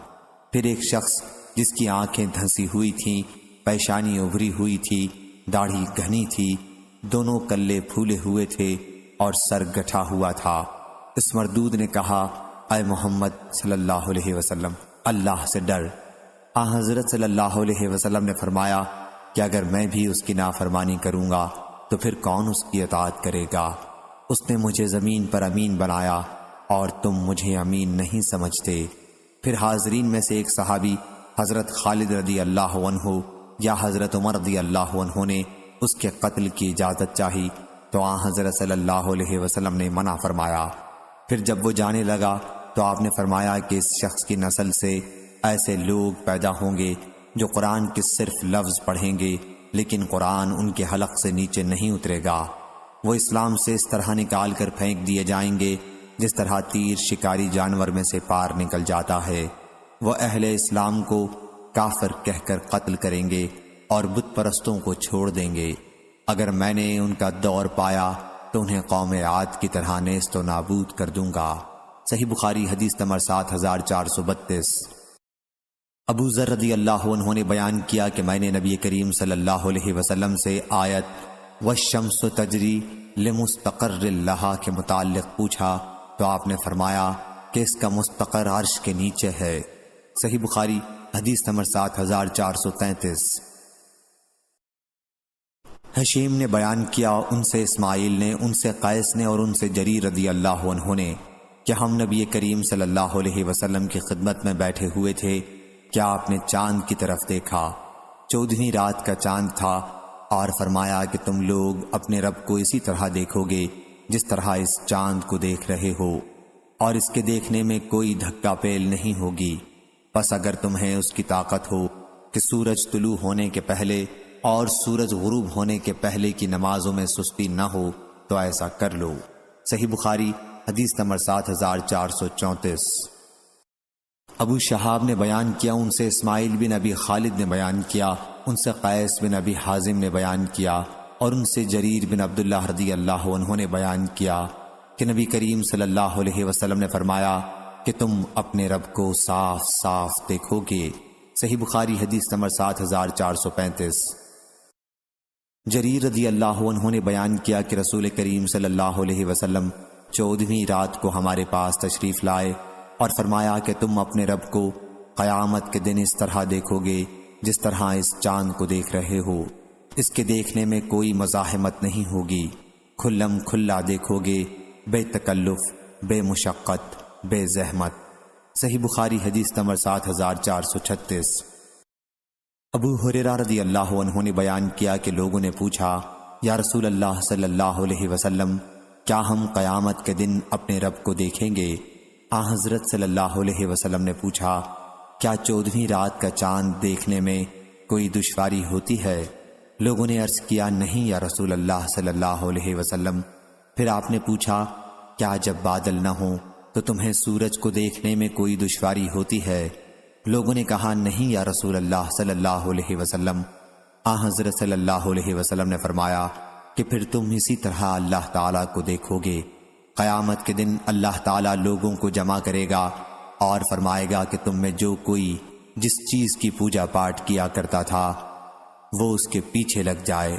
پھر ایک شخص جس کی آنکھیں دھنسی ہوئی تھیں، پیشانی ابھری ہوئی تھی، داڑھی گھنی تھی، دونوں کلے پھولے ہوئے تھے اور سر گٹھا ہوا تھا، اس مردود نے کہا، اے محمد صلی اللہ علیہ وسلم، اللہ سے ڈر۔ حضرت صلی اللہ علیہ وسلم نے فرمایا کہ اگر میں بھی اس کی نافرمانی کروں گا تو پھر کون اس کی اطاعت کرے گا؟ اس نے مجھے زمین پر امین بنایا اور تم مجھے امین نہیں سمجھتے۔ پھر حاضرین میں سے ایک صحابی حضرت خالد رضی اللہ عنہ یا حضرت عمر رضی اللہ عنہ نے اس کے قتل کی اجازت چاہی تو حضرت صلی اللہ علیہ وسلم نے منع فرمایا۔ پھر جب وہ جانے لگا تو آپ نے فرمایا کہ اس شخص کی نسل سے ایسے لوگ پیدا ہوں گے جو قرآن کے صرف لفظ پڑھیں گے لیکن قرآن ان کے حلق سے نیچے نہیں اترے گا۔ وہ اسلام سے اس طرح نکال کر پھینک دیے جائیں گے جس طرح تیر شکاری جانور میں سے پار نکل جاتا ہے۔ وہ اہل اسلام کو کافر کہہ کر قتل کریں گے اور بت پرستوں کو چھوڑ دیں گے۔ اگر میں نے ان کا دور پایا تو انہیں قوم عاد کی طرح نیست و نابود کر دوں گا۔ صحیح بخاری حدیث نمبر 7432۔ ابو ذر رضی اللہ عنہ نے بیان کیا کہ میں نے نبی کریم صلی اللہ علیہ وسلم سے آیت وَالشَّمْسُ تَجْرِي لِمُسْتَقَرٍّ لَهَا کے متعلق پوچھا تو آپ نے فرمایا کہ اس کا مستقر عرش کے نیچے ہے۔ صحیح بخاری حدیث نمبر 7433۔ حشیم نے بیان کیا، ان سے اسماعیل نے، ان سے قیس نے اور ان سے جریر رضی اللہ عنہ نے کہ ہم نبی کریم صلی اللہ علیہ وسلم کی خدمت میں بیٹھے ہوئے تھے کہ آپ نے چاند کی طرف دیکھا، 14ویں رات کا چاند تھا، اور فرمایا کہ تم لوگ اپنے رب کو اسی طرح دیکھو گے جس طرح اس چاند کو دیکھ رہے ہو، اور اس کے دیکھنے میں کوئی دھکا پیل نہیں ہوگی۔ پس اگر تمہیں اس کی طاقت ہو کہ سورج طلوع ہونے کے پہلے اور سورج غروب ہونے کے پہلے کی نمازوں میں سستی نہ ہو تو ایسا کر لو۔ صحیح بخاری حدیث نمبر 7434۔ ابو شہاب نے بیان کیا، ان سے اسماعیل بن ابی خالد نے بیان کیا، ان سے قیس بن ابی حازم نے بیان کیا اور ان سے جریر بن عبداللہ رضی اللہ عنہ نے بیان کیا کہ نبی کریم صلی اللہ علیہ وسلم نے فرمایا کہ تم اپنے رب کو صاف صاف دیکھو گے۔ صحیح بخاری حدیث نمبر 7435۔ جریر رضی اللہ عنہ نے بیان کیا کہ رسول کریم صلی اللہ علیہ وسلم 14ویں رات کو ہمارے پاس تشریف لائے اور فرمایا کہ تم اپنے رب کو قیامت کے دن اس طرح دیکھو گے جس طرح اس چاند کو دیکھ رہے ہو، اس کے دیکھنے میں کوئی مزاحمت نہیں ہوگی، کھلم کھلا دیکھو گے، بے تکلف، بے مشقت، بے زحمت۔ صحیح بخاری حدیث نمبر 7436۔ ابو ہریرہ رضی اللہ عنہ نے بیان کیا کہ لوگوں نے پوچھا، یا رسول اللہ صلی اللہ علیہ وسلم، کیا ہم قیامت کے دن اپنے رب کو دیکھیں گے؟ حضرت صلی اللہ علیہ وسلم نے پوچھا، کیا 14ویں رات کا چاند دیکھنے میں کوئی دشواری ہوتی ہے؟ لوگوں نے عرض کیا، نہیں یا رسول اللہ صلی اللہ علیہ وسلم۔ پھر آپ نے پوچھا، کیا جب بادل نہ ہوں تو تمہیں سورج کو دیکھنے میں کوئی دشواری ہوتی ہے؟ لوگوں نے کہا، نہیں یا رسول اللہ صلی اللہ علیہ وسلم۔ حضرت صلی اللہ علیہ وسلم نے فرمایا کہ پھر تم اسی طرح اللہ تعالیٰ کو دیکھو گے۔ قیامت کے دن اللہ تعالیٰ لوگوں کو جمع کرے گا اور فرمائے گا کہ تم میں جو کوئی جس چیز کی پوجا پاٹ کیا کرتا تھا وہ اس کے پیچھے لگ جائے۔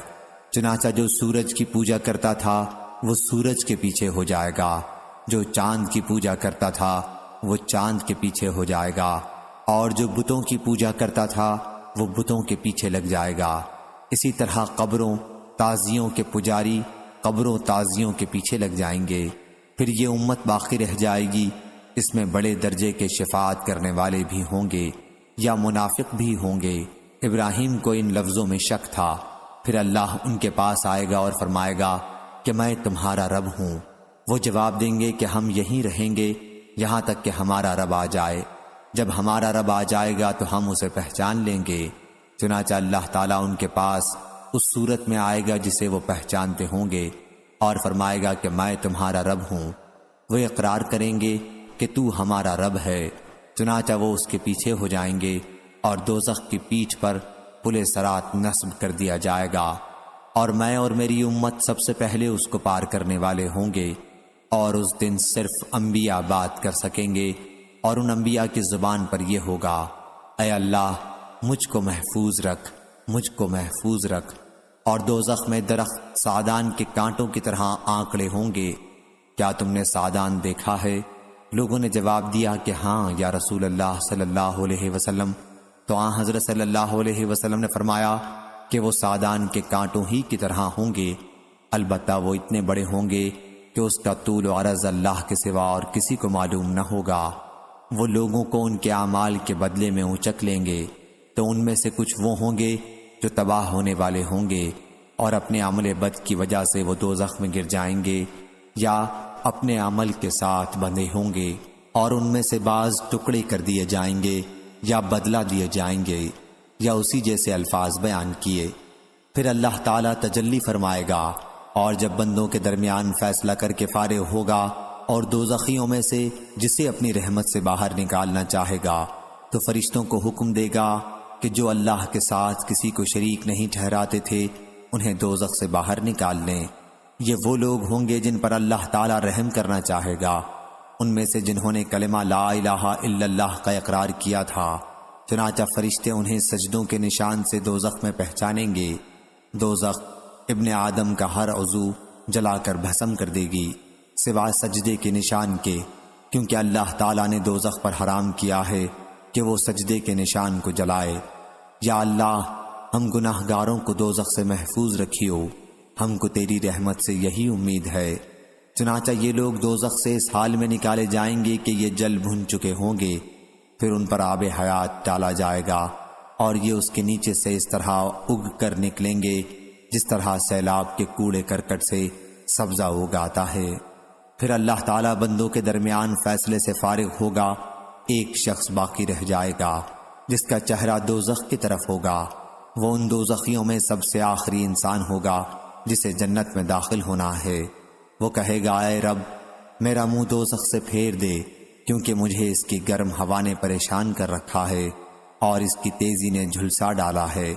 چنانچہ جو سورج کی پوجا کرتا تھا وہ سورج کے پیچھے ہو جائے گا، جو چاند کی پوجا کرتا تھا وہ چاند کے پیچھے ہو جائے گا، اور جو بتوں کی پوجا کرتا تھا وہ بتوں کے پیچھے لگ جائے گا۔ اسی طرح قبروں تازیوں کے پجاری قبروں تازیوں کے پیچھے لگ جائیں گے۔ پھر یہ امت باقی رہ جائے گی، اس میں بڑے درجے کے شفاعت کرنے والے بھی ہوں گے یا منافق بھی ہوں گے۔ ابراہیم کو ان لفظوں میں شک تھا۔ پھر اللہ ان کے پاس آئے گا اور فرمائے گا کہ میں تمہارا رب ہوں۔ وہ جواب دیں گے کہ ہم یہیں رہیں گے یہاں تک کہ ہمارا رب آ جائے۔ جب ہمارا رب آ جائے گا تو ہم اسے پہچان لیں گے۔ چنانچہ اللہ تعالیٰ ان کے پاس اس صورت میں آئے گا جسے وہ پہچانتے ہوں گے اور فرمائے گا کہ میں تمہارا رب ہوں۔ وہ اقرار کریں گے کہ تو ہمارا رب ہے۔ چنانچہ وہ اس کے پیچھے ہو جائیں گے اور دوزخ کی پیٹھ پر پل صراط نصب کر دیا جائے گا، اور میں اور میری امت سب سے پہلے اس کو پار کرنے والے ہوں گے، اور اس دن صرف انبیاء بات کر سکیں گے، اور ان انبیاء کی زبان پر یہ ہوگا، اے اللہ مجھ کو محفوظ رکھ، مجھ کو محفوظ رکھ۔ اور دوزخ میں درخت سعدان کے کانٹوں کی طرح آنکڑے ہوں گے۔ کیا تم نے سعدان دیکھا ہے؟ لوگوں نے جواب دیا کہ ہاں یا رسول اللہ صلی اللہ علیہ وسلم۔ تو آن حضرت صلی اللہ علیہ وسلم نے فرمایا کہ وہ سعدان کے کانٹوں ہی کی طرح ہوں گے، البتہ وہ اتنے بڑے ہوں گے کہ اس کا طول و عرض اللہ کے سوا اور کسی کو معلوم نہ ہوگا۔ وہ لوگوں کو ان کے اعمال کے بدلے میں اونچک لیں گے، تو ان میں سے کچھ وہ ہوں گے جو تباہ ہونے والے ہوں گے اور اپنے عمل بد کی وجہ سے وہ دوزخ میں گر جائیں گے، یا اپنے عمل کے ساتھ بندھے ہوں گے، اور ان میں سے بعض ٹکڑے کر دیے جائیں گے یا بدلہ دیے جائیں گے، یا اسی جیسے الفاظ بیان کیے۔ پھر اللہ تعالیٰ تجلی فرمائے گا، اور جب بندوں کے درمیان فیصلہ کر کے فارغ ہوگا اور دوزخیوں میں سے جسے اپنی رحمت سے باہر نکالنا چاہے گا تو فرشتوں کو حکم دے گا کہ جو اللہ کے ساتھ کسی کو شریک نہیں ٹھہراتے تھے انہیں دوزخ سے باہر نکال لیں۔ یہ وہ لوگ ہوں گے جن پر اللہ تعالیٰ رحم کرنا چاہے گا، ان میں سے جنہوں نے کلمہ لا الہ الا اللہ کا اقرار کیا تھا۔ چنانچہ فرشتے انہیں سجدوں کے نشان سے دوزخ میں پہچانیں گے۔ دوزخ ابن آدم کا ہر عضو جلا کر بھسم کر دے گی سوائے سجدے کے نشان کے، کیونکہ اللہ تعالیٰ نے دوزخ پر حرام کیا ہے کہ وہ سجدے کے نشان کو جلائے۔ یا اللہ ہم گناہ گاروں کو دوزخ سے محفوظ رکھیو، ہم کو تیری رحمت سے یہی امید ہے۔ چنانچہ یہ لوگ دوزخ سے اس حال میں نکالے جائیں گے کہ یہ جل بھن چکے ہوں گے، پھر ان پر آب حیات ڈالا جائے گا، اور یہ اس کے نیچے سے اس طرح اگ کر نکلیں گے جس طرح سیلاب کے کوڑے کرکٹ سے سبزہ اگاتا ہے۔ پھر اللہ تعالیٰ بندوں کے درمیان فیصلے سے فارغ ہوگا، ایک شخص باقی رہ جائے گا جس کا چہرہ دوزخ کی طرف ہوگا۔ وہ ان دوزخیوں میں سب سے آخری انسان ہوگا جسے جنت میں داخل ہونا ہے۔ وہ کہے گا، اے رب میرا منہ دوزخ سے پھیر دے، کیونکہ مجھے اس کی گرم ہوا نے پریشان کر رکھا ہے اور اس کی تیزی نے جھلسا ڈالا ہے۔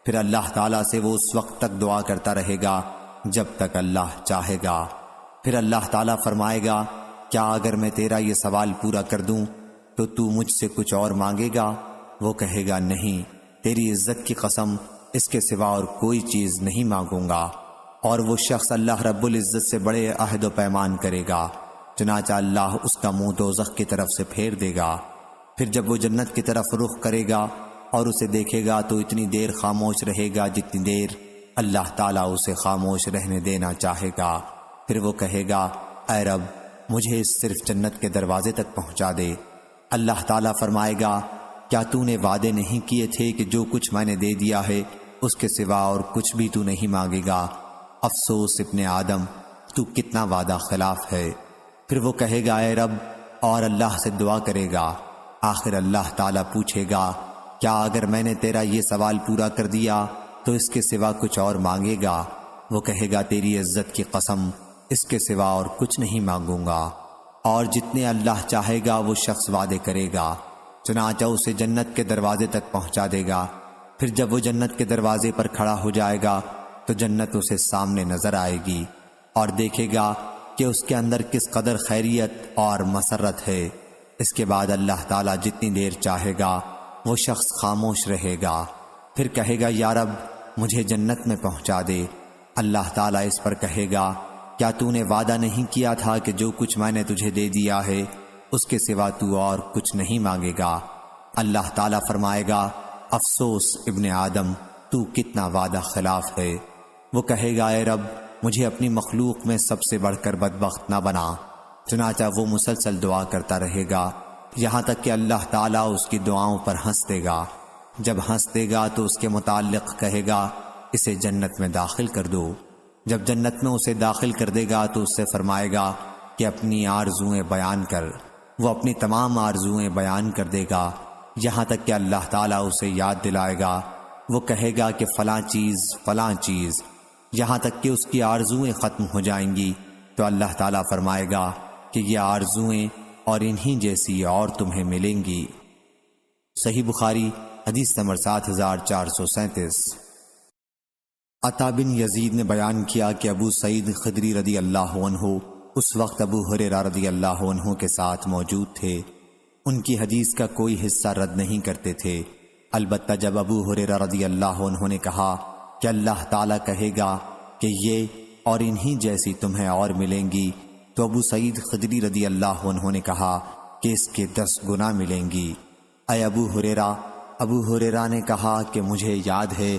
پھر اللہ تعالیٰ سے وہ اس وقت تک دعا کرتا رہے گا جب تک اللہ چاہے گا۔ پھر اللہ تعالیٰ فرمائے گا، کیا اگر میں تیرا یہ سوال پورا کر دوں تو مجھ سے کچھ اور مانگے گا؟ وہ کہے گا، نہیں، تیری عزت کی قسم اس کے سوا اور کوئی چیز نہیں مانگوں گا۔ اور وہ شخص اللہ رب العزت سے بڑے عہد و پیمان کرے گا، چنانچہ اللہ اس کا منہ دوزخ کی طرف سے پھیر دے گا۔ پھر جب وہ جنت کی طرف رخ کرے گا اور اسے دیکھے گا تو اتنی دیر خاموش رہے گا جتنی دیر اللہ تعالیٰ اسے خاموش رہنے دینا چاہے گا۔ پھر وہ کہے گا، اے رب مجھے صرف جنت کے دروازے تک پہنچا دے۔ اللہ تعالیٰ فرمائے گا، کیا تو نے وعدے نہیں کیے تھے کہ جو کچھ میں نے دے دیا ہے اس کے سوا اور کچھ بھی تو نہیں مانگے گا؟ افسوس ابن آدم، تو کتنا وعدہ خلاف ہے۔ پھر وہ کہے گا، اے رب، اور اللہ سے دعا کرے گا۔ آخر اللہ تعالیٰ پوچھے گا، کیا اگر میں نے تیرا یہ سوال پورا کر دیا تو اس کے سوا کچھ اور مانگے گا؟ وہ کہے گا، تیری عزت کی قسم اس کے سوا اور کچھ نہیں مانگوں گا۔ اور جتنے اللہ چاہے گا وہ شخص وعدے کرے گا، چنانچہ اسے جنت کے دروازے تک پہنچا دے گا۔ پھر جب وہ جنت کے دروازے پر کھڑا ہو جائے گا تو جنت اسے سامنے نظر آئے گی اور دیکھے گا کہ اس کے اندر کس قدر خیریت اور مسرت ہے۔ اس کے بعد اللہ تعالیٰ جتنی دیر چاہے گا وہ شخص خاموش رہے گا۔ پھر کہے گا، یا رب مجھے جنت میں پہنچا دے۔ اللہ تعالیٰ اس پر کہے گا، کیا تو نے وعدہ نہیں کیا تھا کہ جو کچھ میں نے تجھے دے دیا ہے اس کے سوا تو اور کچھ نہیں مانگے گا؟ اللہ تعالیٰ فرمائے گا افسوس ابن آدم، تو کتنا وعدہ خلاف ہے۔ وہ کہے گا اے رب، مجھے اپنی مخلوق میں سب سے بڑھ کر بدبخت نہ بنا۔ چنانچہ وہ مسلسل دعا کرتا رہے گا یہاں تک کہ اللہ تعالیٰ اس کی دعاؤں پر ہنس دے گا۔ جب ہنس دے گا تو اس کے متعلق کہے گا اسے جنت میں داخل کر دو۔ جب جنت میں اسے داخل کر دے گا تو اس سے فرمائے گا کہ اپنی آرزوئیں بیان کر۔ وہ اپنی تمام آرزوئیں بیان کر دے گا یہاں تک کہ اللہ تعالیٰ اسے یاد دلائے گا۔ وہ کہے گا کہ فلاں چیز، یہاں تک کہ اس کی آرزوئیں ختم ہو جائیں گی تو اللہ تعالیٰ فرمائے گا کہ یہ آرزوئیں اور انہی جیسی اور تمہیں ملیں گی۔ صحیح بخاری حدیث نمبر 7437۔ عطا بن یزید نے بیان کیا کہ ابو سعید خدری رضی اللہ عنہ اس وقت ابو ہریرہ رضی اللہ عنہ کے ساتھ موجود تھے۔ ان کی حدیث کا کوئی حصہ رد نہیں کرتے تھے، البتہ جب ابو ہریرہ رضی اللہ عنہ نے کہا کہ اللہ تعالیٰ کہے گا کہ یہ اور انہی جیسی تمہیں اور ملیں گی، تو ابو سعید خدری رضی اللہ عنہ نے کہا کہ اس کے 10 گنا ملیں گی۔ اے ابو ہریرہ نے کہا کہ مجھے یاد ہے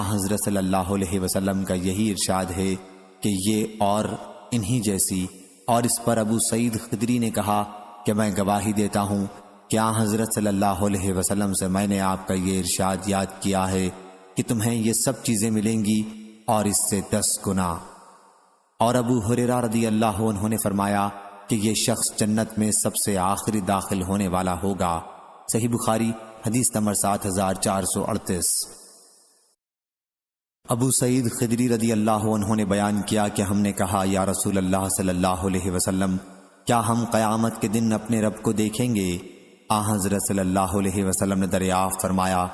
حضرت صلی اللہ علیہ وسلم کا یہی ارشاد ہے کہ یہ اور انہی جیسی، اور اس پر ابو سعید خدری نے کہا کہ میں گواہی دیتا ہوں کہ حضرت صلی اللہ علیہ وسلم سے میں نے آپ کا یہ ارشاد یاد کیا ہے کہ تمہیں یہ سب چیزیں ملیں گی اور اس سے 10 گنا۔ اور ابو ہریرہ رضی اللہ عنہ نے فرمایا کہ یہ شخص جنت میں سب سے آخری داخل ہونے والا ہوگا۔ صحیح بخاری حدیث نمبر 7438۔ ابو سعید خدری رضی اللہ عنہ نے بیان کیا کہ ہم نے کہا یا رسول اللہ صلی اللہ علیہ وسلم، کیا ہم قیامت کے دن اپنے رب کو دیکھیں گے؟ حضرت صلی اللہ علیہ وسلم نے دریافت فرمایا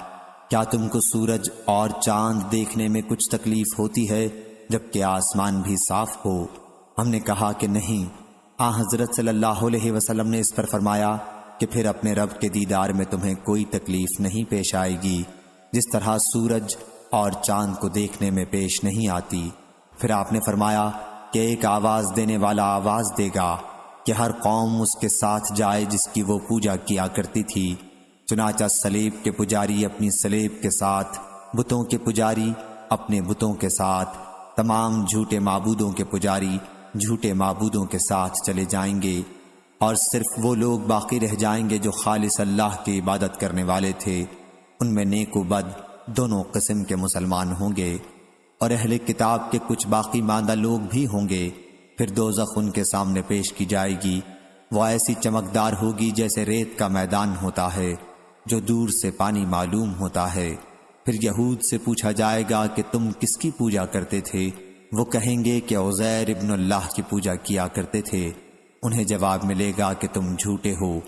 کیا تم کو سورج اور چاند دیکھنے میں کچھ تکلیف ہوتی ہے جبکہ آسمان بھی صاف ہو؟ ہم نے کہا کہ نہیں۔ حضرت صلی اللہ علیہ وسلم نے اس پر فرمایا کہ پھر اپنے رب کے دیدار میں تمہیں کوئی تکلیف نہیں پیش آئے گی جس طرح سورج اور چاند کو دیکھنے میں پیش نہیں آتی۔ پھر آپ نے فرمایا کہ ایک آواز دینے والا آواز دے گا کہ ہر قوم اس کے ساتھ جائے جس کی وہ پوجا کیا کرتی تھی۔ چنانچہ سلیب کے پجاری اپنی سلیب کے ساتھ، بتوں کے پجاری اپنے بتوں کے ساتھ، تمام جھوٹے معبودوں کے پجاری جھوٹے معبودوں کے ساتھ چلے جائیں گے، اور صرف وہ لوگ باقی رہ جائیں گے جو خالص اللہ کی عبادت کرنے والے تھے۔ ان میں نیک و بد دونوں قسم کے مسلمان ہوں گے، اور اہل کتاب کے کچھ باقی ماندہ لوگ بھی ہوں گے۔ پھر دوزخ ان کے سامنے پیش کی جائے گی، وہ ایسی چمکدار ہوگی جیسے ریت کا میدان ہوتا ہے جو دور سے پانی معلوم ہوتا ہے۔ پھر یہود سے پوچھا جائے گا کہ تم کس کی پوجا کرتے تھے؟ وہ کہیں گے کہ عزیر ابن اللہ کی پوجا کیا کرتے تھے۔ انہیں جواب ملے گا کہ تم جھوٹے ہو،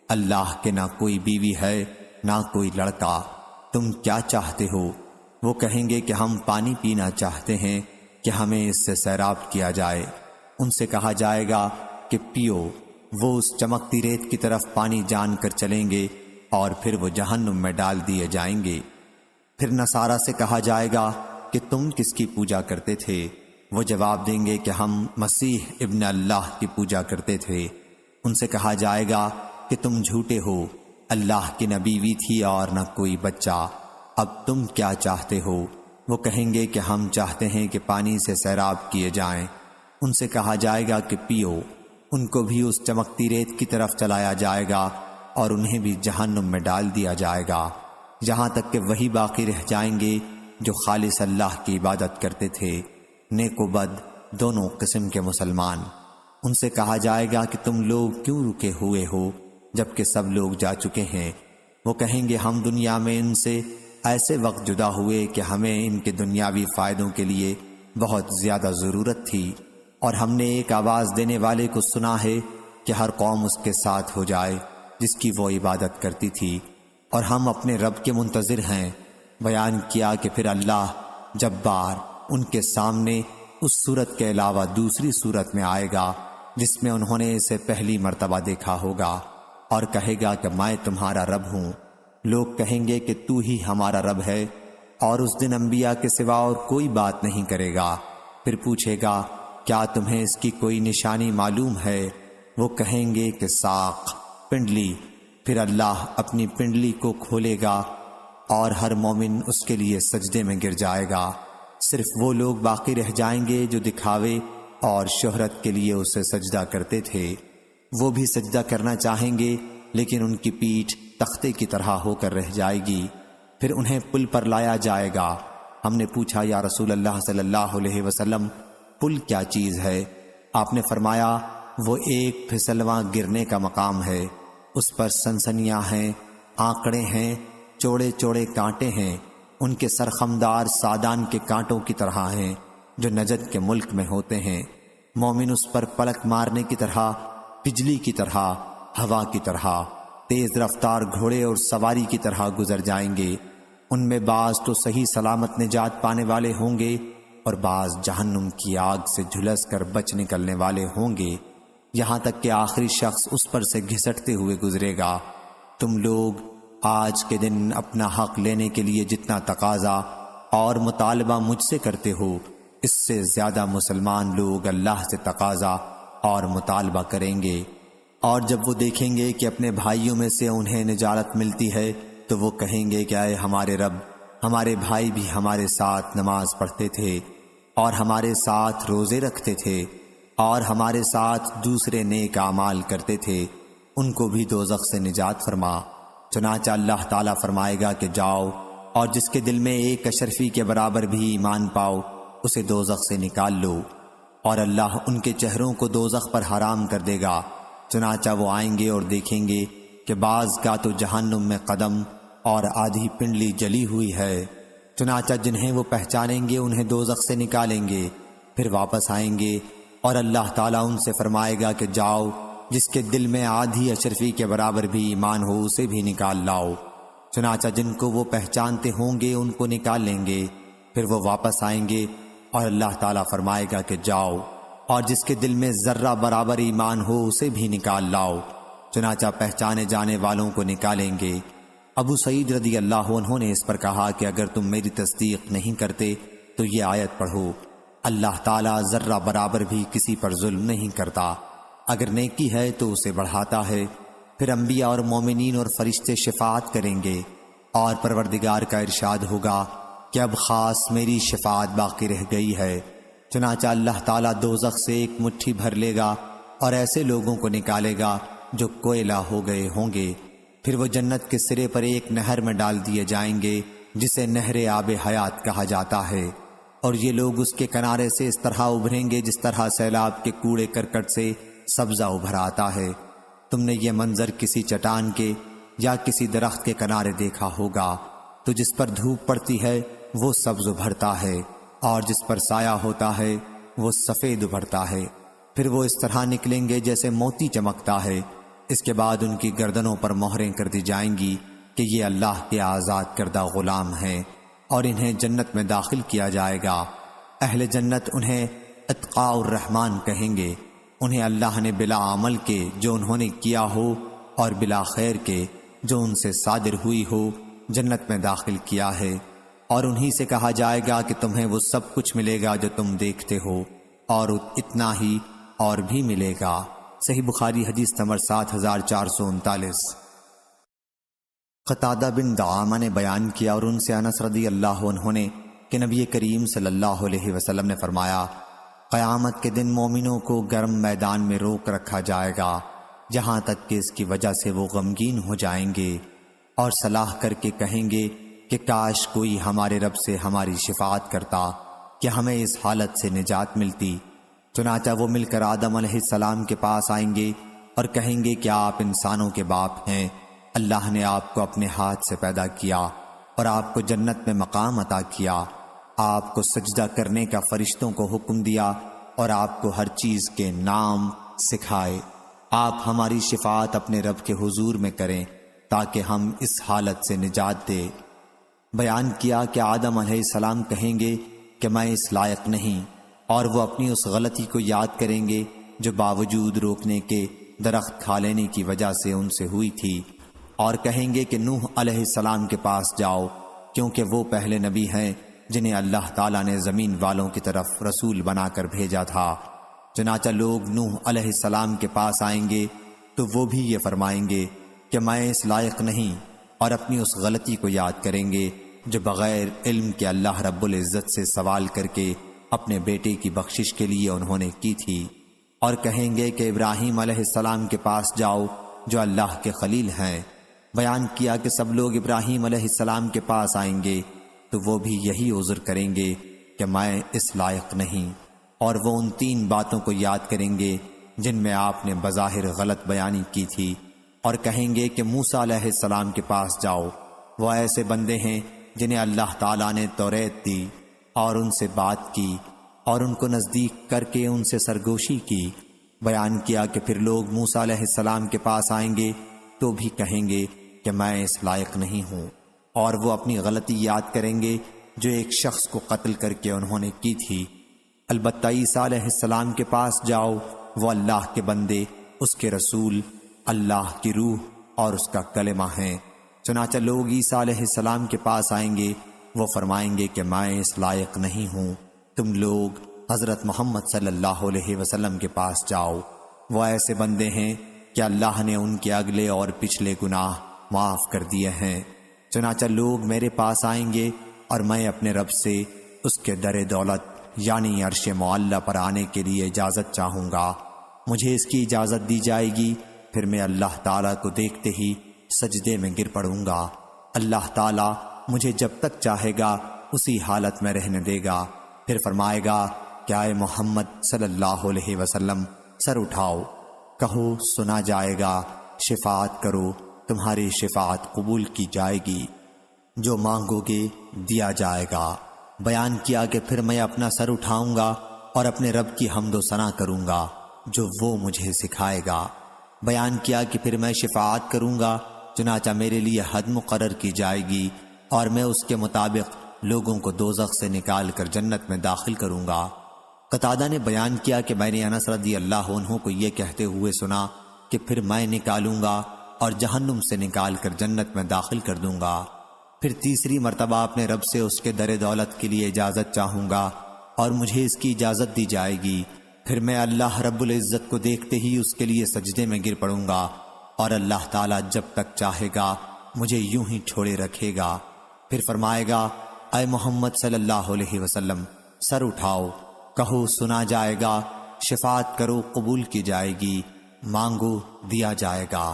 اللہ کے نہ کوئی بیوی ہے نہ کوئی لڑکا، تم کیا چاہتے ہو؟ وہ کہیں گے کہ ہم پانی پینا چاہتے ہیں کہ ہمیں اس سے سیراب کیا جائے۔ ان سے کہا جائے گا کہ پیو۔ وہ اس چمکتی ریت کی طرف پانی جان کر چلیں گے اور پھر وہ جہنم میں ڈال دیے جائیں گے۔ پھر نصارہ سے کہا جائے گا کہ تم کس کی پوجا کرتے تھے؟ وہ جواب دیں گے کہ ہم مسیح ابن اللہ کی پوجا کرتے تھے۔ ان سے کہا جائے گا کہ تم جھوٹے ہو، اللہ کی نہ بیوی تھی اور نہ کوئی بچہ، اب تم کیا چاہتے ہو؟ وہ کہیں گے کہ ہم چاہتے ہیں کہ پانی سے سیراب کیے جائیں۔ ان سے کہا جائے گا کہ پیو۔ ان کو بھی اس چمکتی ریت کی طرف چلایا جائے گا اور انہیں بھی جہنم میں ڈال دیا جائے گا، یہاں تک کہ وہی باقی رہ جائیں گے جو خالص اللہ کی عبادت کرتے تھے، نیک و بد دونوں قسم کے مسلمان۔ ان سے کہا جائے گا کہ تم لوگ کیوں رکے ہوئے ہو جبکہ سب لوگ جا چکے ہیں؟ وہ کہیں گے ہم دنیا میں ان سے ایسے وقت جدا ہوئے کہ ہمیں ان کے دنیاوی فائدوں کے لیے بہت زیادہ ضرورت تھی، اور ہم نے ایک آواز دینے والے کو سنا ہے کہ ہر قوم اس کے ساتھ ہو جائے جس کی وہ عبادت کرتی تھی، اور ہم اپنے رب کے منتظر ہیں۔ بیان کیا کہ پھر اللہ جبار ان کے سامنے اس صورت کے علاوہ دوسری صورت میں آئے گا جس میں انہوں نے اسے پہلی مرتبہ دیکھا ہوگا، اور کہے گا کہ میں تمہارا رب ہوں۔ لوگ کہیں گے کہ تو ہی ہمارا رب ہے، اور اس دن انبیاء کے سوا اور کوئی بات نہیں کرے گا۔ پھر پوچھے گا کیا تمہیں اس کی کوئی نشانی معلوم ہے؟ وہ کہیں گے کہ ساق، پنڈلی۔ پھر اللہ اپنی پنڈلی کو کھولے گا اور ہر مومن اس کے لیے سجدے میں گر جائے گا۔ صرف وہ لوگ باقی رہ جائیں گے جو دکھاوے اور شہرت کے لیے اسے سجدہ کرتے تھے۔ وہ بھی سجدہ کرنا چاہیں گے لیکن ان کی پیٹھ تختے کی طرح ہو کر رہ جائے گی۔ پھر انہیں پل پر لایا جائے گا۔ ہم نے پوچھا یا رسول اللہ صلی اللہ علیہ وسلم، پل کیا چیز ہے؟ آپ نے فرمایا وہ ایک پھسلواں گرنے کا مقام ہے، اس پر سنسنیاں ہیں، آنکڑے ہیں، چوڑے چوڑے کانٹے ہیں، ان کے سرخمدار سادان کے کانٹوں کی طرح ہیں جو نجد کے ملک میں ہوتے ہیں۔ مومن اس پر پلک مارنے کی طرح، بجلی کی طرح، ہوا کی طرح، تیز رفتار گھوڑے اور سواری کی طرح گزر جائیں گے۔ ان میں بعض تو صحیح سلامت نجات پانے والے ہوں گے اور بعض جہنم کی آگ سے جھلس کر بچ نکلنے والے ہوں گے، یہاں تک کہ آخری شخص اس پر سے گھسٹتے ہوئے گزرے گا۔ تم لوگ آج کے دن اپنا حق لینے کے لیے جتنا تقاضا اور مطالبہ مجھ سے کرتے ہو، اس سے زیادہ مسلمان لوگ اللہ سے تقاضا اور مطالبہ کریں گے۔ اور جب وہ دیکھیں گے کہ اپنے بھائیوں میں سے انہیں نجات ملتی ہے تو وہ کہیں گے کہ اے ہمارے رب، ہمارے بھائی بھی ہمارے ساتھ نماز پڑھتے تھے اور ہمارے ساتھ روزے رکھتے تھے اور ہمارے ساتھ دوسرے نیک اعمال کرتے تھے، ان کو بھی دوزخ سے نجات فرما۔ چنانچہ اللہ تعالیٰ فرمائے گا کہ جاؤ اور جس کے دل میں ایک اشرفی کے برابر بھی ایمان پاؤ اسے دوزخ سے نکال لو، اور اللہ ان کے چہروں کو دوزخ پر حرام کر دے گا۔ چنانچہ وہ آئیں گے اور دیکھیں گے کہ بعض کا تو جہنم میں قدم اور آدھی پنڈلی جلی ہوئی ہے۔ چنانچہ جنہیں وہ پہچانیں گے انہیں دوزخ سے نکالیں گے، پھر واپس آئیں گے اور اللہ تعالیٰ ان سے فرمائے گا کہ جاؤ جس کے دل میں آدھی اشرفی کے برابر بھی ایمان ہو اسے بھی نکال لاؤ۔ چنانچہ جن کو وہ پہچانتے ہوں گے ان کو نکال لیں گے، پھر وہ واپس آئیں گے اور اللہ تعالیٰ فرمائے گا کہ جاؤ اور جس کے دل میں ذرہ برابر ایمان ہو اسے بھی نکال لاؤ۔ چنانچہ پہچانے جانے والوں کو نکالیں گے۔ ابو سعید رضی اللہ عنہ نے اس پر کہا کہ اگر تم میری تصدیق نہیں کرتے تو یہ آیت پڑھو، اللہ تعالیٰ ذرہ برابر بھی کسی پر ظلم نہیں کرتا، اگر نیکی ہے تو اسے بڑھاتا ہے۔ پھر انبیاء اور مومنین اور فرشتے شفاعت کریں گے اور پروردگار کا ارشاد ہوگا کہ اب خاص میری شفاعت باقی رہ گئی ہے۔ چنانچہ اللہ تعالیٰ دوزخ سے ایک مٹھی بھر لے گا اور ایسے لوگوں کو نکالے گا جو کوئلہ ہو گئے ہوں گے۔ پھر وہ جنت کے سرے پر ایک نہر میں ڈال دیے جائیں گے جسے نہر آب حیات کہا جاتا ہے، اور یہ لوگ اس کے کنارے سے اس طرح ابھریں گے جس طرح سیلاب کے کوڑے کرکٹ سے سبزہ ابھر آتا ہے۔ تم نے یہ منظر کسی چٹان کے یا کسی درخت کے کنارے دیکھا ہوگا، تو جس پر دھوپ پڑتی ہے وہ سبز ابھرتا ہے اور جس پر سایہ ہوتا ہے وہ سفید ابھرتا ہے۔ پھر وہ اس طرح نکلیں گے جیسے موتی چمکتا ہے۔ اس کے بعد ان کی گردنوں پر مہریں کر دی جائیں گی کہ یہ اللہ کے آزاد کردہ غلام ہیں، اور انہیں جنت میں داخل کیا جائے گا۔ اہل جنت انہیں اتقاء الرحمن کہیں گے۔ انہیں اللہ نے بلا عمل کے جو انہوں نے کیا ہو اور بلا خیر کے جو ان سے صادر ہوئی ہو جنت میں داخل کیا ہے، اور انہی سے کہا جائے گا کہ تمہیں وہ سب کچھ ملے گا جو تم دیکھتے ہو، اور اتنا ہی اور بھی ملے گا۔ صحیح بخاری حدیث نمبر 7439۔ قتادہ بن دعامہ نے بیان کیا اور ان سے انس رضی اللہ عنہ نے کہ نبی کریم صلی اللہ علیہ وسلم نے فرمایا، قیامت کے دن مومنوں کو گرم میدان میں روک رکھا جائے گا جہاں تک کہ اس کی وجہ سے وہ غمگین ہو جائیں گے اور صلاح کر کے کہیں گے کہ کاش کوئی ہمارے رب سے ہماری شفاعت کرتا کہ ہمیں اس حالت سے نجات ملتی۔ چنانچہ وہ مل کر آدم علیہ السلام کے پاس آئیں گے اور کہیں گے کہ آپ انسانوں کے باپ ہیں، اللہ نے آپ کو اپنے ہاتھ سے پیدا کیا اور آپ کو جنت میں مقام عطا کیا، آپ کو سجدہ کرنے کا فرشتوں کو حکم دیا اور آپ کو ہر چیز کے نام سکھائے۔ آپ ہماری شفاعت اپنے رب کے حضور میں کریں تاکہ ہم اس حالت سے نجات دیں۔ بیان کیا کہ آدم علیہ السلام کہیں گے کہ میں اس لائق نہیں، اور وہ اپنی اس غلطی کو یاد کریں گے جو باوجود روکنے کے درخت کھا لینے کی وجہ سے ان سے ہوئی تھی، اور کہیں گے کہ نوح علیہ السلام کے پاس جاؤ کیونکہ وہ پہلے نبی ہیں جنہیں اللہ تعالیٰ نے زمین والوں کی طرف رسول بنا کر بھیجا تھا۔ چنانچہ لوگ نوح علیہ السلام کے پاس آئیں گے تو وہ بھی یہ فرمائیں گے کہ میں اس لائق نہیں، اور اپنی اس غلطی کو یاد کریں گے جو بغیر علم کے اللہ رب العزت سے سوال کر کے اپنے بیٹے کی بخشش کے لیے انہوں نے کی تھی، اور کہیں گے کہ ابراہیم علیہ السلام کے پاس جاؤ جو اللہ کے خلیل ہیں۔ بیان کیا کہ سب لوگ ابراہیم علیہ السلام کے پاس آئیں گے تو وہ بھی یہی عذر کریں گے کہ میں اس لائق نہیں، اور وہ ان 3 باتوں کو یاد کریں گے جن میں آپ نے بظاہر غلط بیانی کی تھی، اور کہیں گے کہ موسیٰ علیہ السلام کے پاس جاؤ، وہ ایسے بندے ہیں جنہیں اللہ تعالیٰ نے توریت دی اور ان سے بات کی اور ان کو نزدیک کر کے ان سے سرگوشی کی۔ بیان کیا کہ پھر لوگ موسیٰ علیہ السلام کے پاس آئیں گے تو بھی کہیں گے کہ میں اس لائق نہیں ہوں، اور وہ اپنی غلطی یاد کریں گے جو ایک شخص کو قتل کر کے انہوں نے کی تھی۔ البتہ عیسیٰ علیہ السلام کے پاس جاؤ، وہ اللہ کے بندے، اس کے رسول، اللہ کی روح اور اس کا کلمہ ہیں۔ چنانچہ لوگ عیسیٰ علیہ السلام کے پاس آئیں گے، وہ فرمائیں گے کہ میں اس لائق نہیں ہوں، تم لوگ حضرت محمد صلی اللہ علیہ وسلم کے پاس جاؤ، وہ ایسے بندے ہیں کہ اللہ نے ان کے اگلے اور پچھلے گناہ معاف کر دیے ہیں۔ چنانچہ لوگ میرے پاس آئیں گے اور میں اپنے رب سے اس کے در دولت یعنی عرش معلی پر آنے کے لیے اجازت چاہوں گا۔ مجھے اس کی اجازت دی جائے گی، پھر میں اللہ تعالیٰ کو دیکھتے ہی سجدے میں گر پڑوں گا۔ اللہ تعالیٰ مجھے جب تک چاہے گا اسی حالت میں رہنے دے گا، پھر فرمائے گا کہ اے محمد صلی اللہ علیہ وسلم سر اٹھاؤ، کہو سنا جائے گا، شفاعت کرو، تمہاری شفاعت قبول کی جائے گی، جو مانگو گے دیا جائے گا۔ بیان کیا کہ پھر میں اپنا سر اٹھاؤں گا اور اپنے رب کی حمد و ثنا کروں گا جو وہ مجھے سکھائے گا۔ بیان کیا کہ پھر میں شفاعت کروں گا، چنانچہ میرے لیے حد مقرر کی جائے گی اور میں اس کے مطابق لوگوں کو دوزخ سے نکال کر جنت میں داخل کروں گا۔ قتادہ نے بیان کیا کہ میں نے انس رضی اللہ عنہ کو یہ کہتے ہوئے سنا کہ پھر میں نکالوں گا اور جہنم سے نکال کر جنت میں داخل کر دوں گا۔ پھر تیسری مرتبہ اپنے رب سے اس کے در دولت کے لیے اجازت چاہوں گا اور مجھے اس کی اجازت دی جائے گی، پھر میں اللہ رب العزت کو دیکھتے ہی اس کے لیے سجدے میں گر پڑوں گا، اور اللہ تعالیٰ جب تک چاہے گا مجھے یوں ہی چھوڑے رکھے گا۔ پھر فرمائے گا اے محمد صلی اللہ علیہ وسلم سر اٹھاؤ، کہو سنا جائے گا، شفاعت کرو قبول کی جائے گی، مانگو دیا جائے گا۔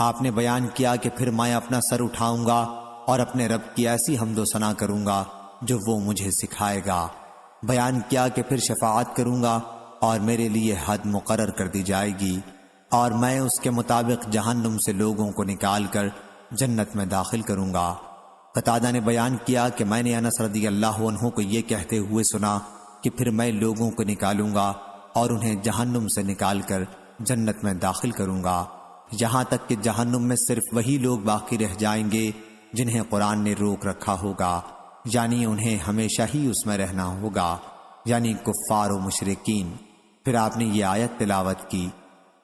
آپ نے بیان کیا کہ پھر میں اپنا سر اٹھاؤں گا اور اپنے رب کی ایسی حمد و ثنا کروں گا جو وہ مجھے سکھائے گا۔ بیان کیا کہ پھر شفاعت کروں گا اور میرے لیے حد مقرر کر دی جائے گی اور میں اس کے مطابق جہنم سے لوگوں کو نکال کر جنت میں داخل کروں گا۔ قتادہ نے بیان کیا کہ میں نے انس رضی اللہ عنہ کو یہ کہتے ہوئے سنا کہ پھر میں لوگوں کو نکالوں گا اور انہیں جہنم سے نکال کر جنت میں داخل کروں گا، یہاں تک کہ جہنم میں صرف وہی لوگ باقی رہ جائیں گے جنہیں قرآن نے روک رکھا ہوگا، یعنی انہیں ہمیشہ ہی اس میں رہنا ہوگا، یعنی کفار و مشرکین۔ پھر آپ نے یہ آیت تلاوت کی،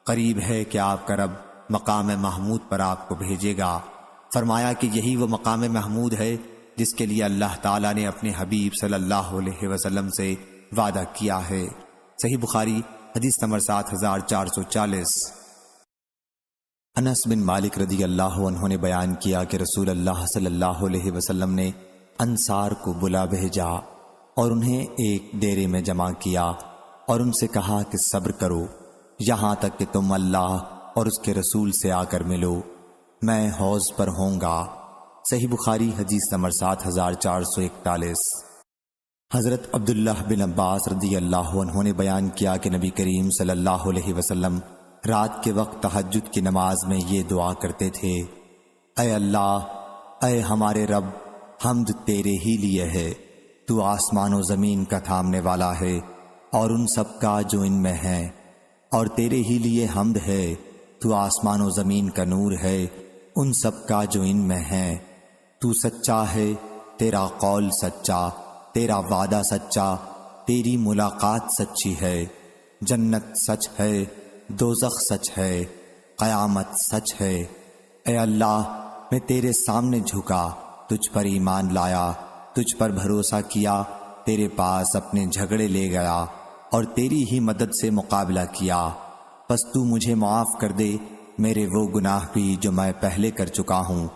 قریب ہے کہ آپ کا رب مقام محمود پر آپ کو بھیجے گا۔ فرمایا کہ یہی وہ مقام محمود ہے جس کے لیے اللہ تعالیٰ نے اپنے حبیب صلی اللہ علیہ وسلم سے وعدہ کیا ہے۔ صحیح بخاری حدیث نمبر 7440۔ انس بن مالک رضی اللہ عنہ نے بیان کیا کہ رسول اللہ صلی اللہ علیہ وسلم نے انصار کو بلا بھیجا اور انہیں ایک ڈیرے میں جمع کیا اور ان سے کہا کہ صبر کرو یہاں تک کہ تم اللہ اور اس کے رسول سے آ کر ملو، میں حوض پر ہوں گا۔ صحیح بخاری حدیث نمبر 7441۔ حضرت عبداللہ بن عباس رضی اللہ عنہ نے بیان کیا کہ نبی کریم صلی اللہ علیہ وسلم رات کے وقت تہجد کی نماز میں یہ دعا کرتے تھے، اے اللہ، اے ہمارے رب، حمد تیرے ہی لیے ہے، تو آسمان و زمین کا تھامنے والا ہے اور ان سب کا جو ان میں ہے، اور تیرے ہی لیے حمد ہے، تو آسمان و زمین کا نور ہے ان سب کا جو ان میں ہے، تو سچا ہے، تیرا قول سچا، تیرا وعدہ سچا، تیری ملاقات سچی ہے، جنت سچ ہے، دوزخ سچ ہے، قیامت سچ ہے۔ اے اللہ، میں تیرے سامنے جھکا، تجھ پر ایمان لایا، تجھ پر بھروسہ کیا، تیرے پاس اپنے جھگڑے لے گیا، اور تیری ہی مدد سے مقابلہ کیا، پس تو مجھے معاف کر دے میرے وہ گناہ بھی جو میں پہلے کر چکا ہوں،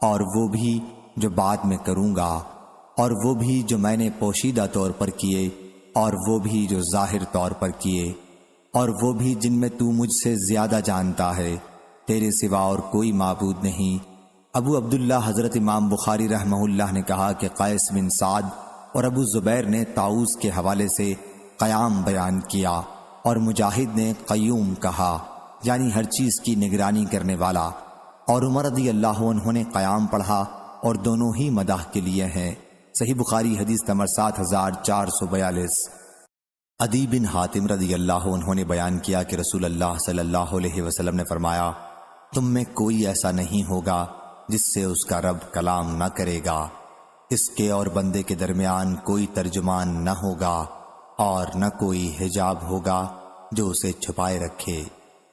اور وہ بھی جو بعد میں کروں گا، اور وہ بھی جو میں نے پوشیدہ طور پر کیے، اور وہ بھی جو ظاہر طور پر کیے، اور وہ بھی جن میں تو مجھ سے زیادہ جانتا ہے، تیرے سوا اور کوئی معبود نہیں۔ ابو عبداللہ حضرت امام بخاری رحمہ اللہ نے کہا کہ قیس بن سعد اور ابو زبیر نے طاؤس کے حوالے سے قیام بیان کیا، اور مجاہد نے قیوم کہا، یعنی ہر چیز کی نگرانی کرنے والا، اور عمر رضی اللہ عنہ نے قیام پڑھا، اور دونوں ہی مداح کے لیے ہیں۔ صحیح بخاری حدیث نمبر 7442۔ عدی بن حاتم رضی اللہ عنہ نے بیان کیا کہ رسول اللہ صلی اللہ علیہ وسلم نے فرمایا، تم میں کوئی ایسا نہیں ہوگا جس سے اس کا رب کلام نہ کرے گا، اس کے اور بندے کے درمیان کوئی ترجمان نہ ہوگا، اور نہ کوئی حجاب ہوگا جو اسے چھپائے رکھے۔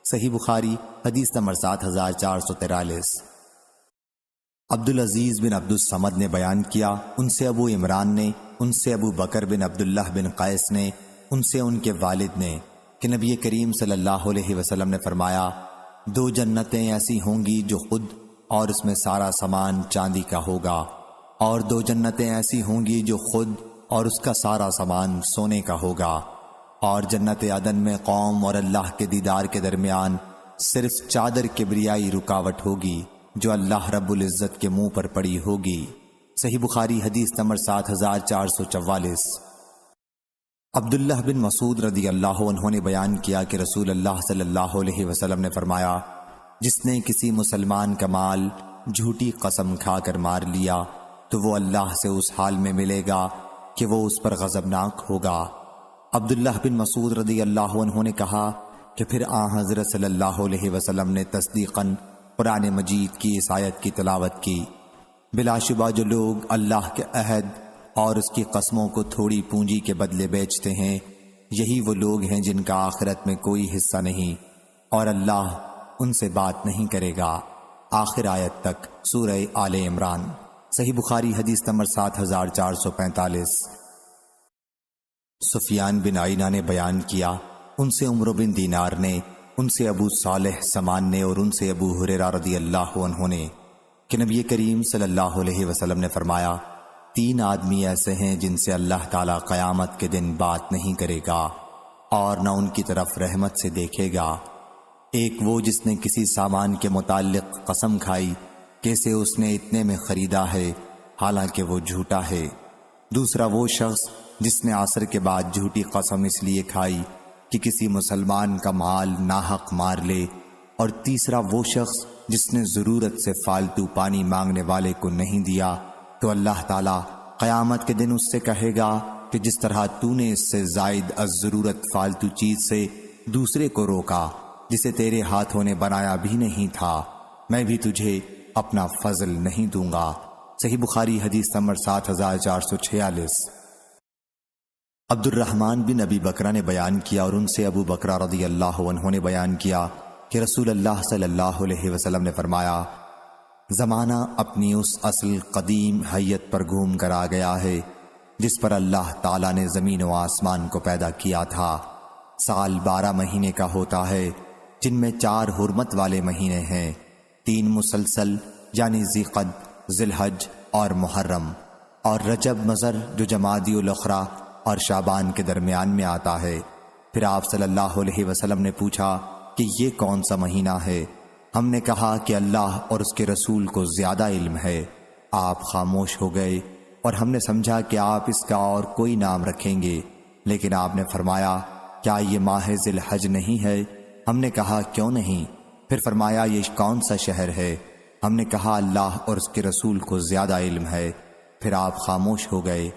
صحیح بخاری حدیث نمبر 7443۔ عبدالعزیز بن عبد الصمد نے بیان کیا، ان سے ابو عمران نے، ان سے ابو بکر بن عبداللہ بن قیس نے، ان سے ان کے والد نے، کہ نبی کریم صلی اللہ علیہ وسلم نے فرمایا، دو جنتیں ایسی ہوں گی جو خود اور اس میں سارا سامان چاندی کا ہوگا، اور دو جنتیں ایسی ہوں گی جو خود اور اس کا سارا سامان سونے کا ہوگا، اور جنت عدن میں قوم اور اللہ کے دیدار کے درمیان صرف چادر کبریائی رکاوٹ ہوگی جو اللہ رب العزت کے منہ پر پڑی ہوگی۔ صحیح بخاری حدیث نمبر 7444۔ عبداللہ بن مسعود رضی اللہ عنہ نے بیان کیا کہ رسول اللہ صلی اللہ علیہ وسلم نے فرمایا، جس نے کسی مسلمان کا مال جھوٹی قسم کھا کر مار لیا تو وہ اللہ سے اس حال میں ملے گا کہ وہ اس پر غضبناک ہوگا۔ عبداللہ بن مسعود رضی اللہ عنہ نے کہا کہ پھر حضرت صلی اللہ علیہ وسلم نے تصدیقاً قرآن مجید کی اس آیت کی تلاوت کی، بلا شبہ جو لوگ اللہ کے عہد اور اس کی قسموں کو تھوڑی پونجی کے بدلے بیچتے ہیں، یہی وہ لوگ ہیں جن کا آخرت میں کوئی حصہ نہیں، اور اللہ ان سے بات نہیں کرے گا۔ آخر آیت تک سورہ آل عمران۔ صحیح بخاری حدیث نمبر 7445۔ سفیان بن عینہ نے بیان کیا، ان سے عمرو بن دینار نے، ان سے ابو صالح سمان نے، اور ان سے ابو ہریرہ رضی اللہ عنہ نے کہ نبی کریم صلی اللہ علیہ وسلم نے فرمایا، تین آدمی ایسے ہیں جن سے اللہ تعالیٰ قیامت کے دن بات نہیں کرے گا اور نہ ان کی طرف رحمت سے دیکھے گا۔ ایک وہ جس نے کسی سامان کے متعلق قسم کھائی کہ اسے اس نے اتنے میں خریدا ہے حالانکہ وہ جھوٹا ہے۔ دوسرا وہ شخص جس نے عصر کے بعد جھوٹی قسم اس لیے کھائی کہ کسی مسلمان کا مال ناحق مار لے۔ اور تیسرا وہ شخص جس نے ضرورت سے فالتو پانی مانگنے والے کو نہیں دیا، تو اللہ تعالیٰ قیامت کے دن اس سے کہے گا کہ جس طرح تو نے اس سے زائد از ضرورت فالتو چیز سے دوسرے کو روکا جسے تیرے ہاتھوں نے بنایا بھی نہیں تھا، میں بھی تجھے اپنا فضل نہیں دوں گا۔ صحیح بخاری حدیث نمبر 7446۔ عبد الرحمن بن ابی بکرہ نے بیان کیا، اور ان سے ابو بکرہ رضی اللہ عنہ نے بیان کیا کہ رسول اللہ صلی اللہ علیہ وسلم نے فرمایا، زمانہ اپنی اس اصل قدیم حیت پر گھوم کر آ گیا ہے جس پر اللہ تعالیٰ نے زمین و آسمان کو پیدا کیا تھا۔ سال 12 مہینے کا ہوتا ہے، جن میں 4 حرمت والے مہینے ہیں، 3 مسلسل یعنی ذیقعد، ذی الحج اور محرم، اور رجب مضر جو جمادی الاخری اور شعبان کے درمیان میں آتا ہے۔ پھر آپ صلی اللہ علیہ وسلم نے پوچھا کہ یہ کون سا مہینہ ہے؟ ہم نے کہا کہ اللہ اور اس کے رسول کو زیادہ علم ہے۔ آپ خاموش ہو گئے اور ہم نے سمجھا کہ آپ اس کا اور کوئی نام رکھیں گے، لیکن آپ نے فرمایا، کیا یہ ماہ ذی الحج نہیں ہے؟ ہم نے کہا کیوں نہیں؟ پھر فرمایا، یہ کون سا شہر ہے؟ ہم نے کہا اللہ اور اس کے رسول کو زیادہ علم ہے۔ پھر آپ خاموش ہو گئے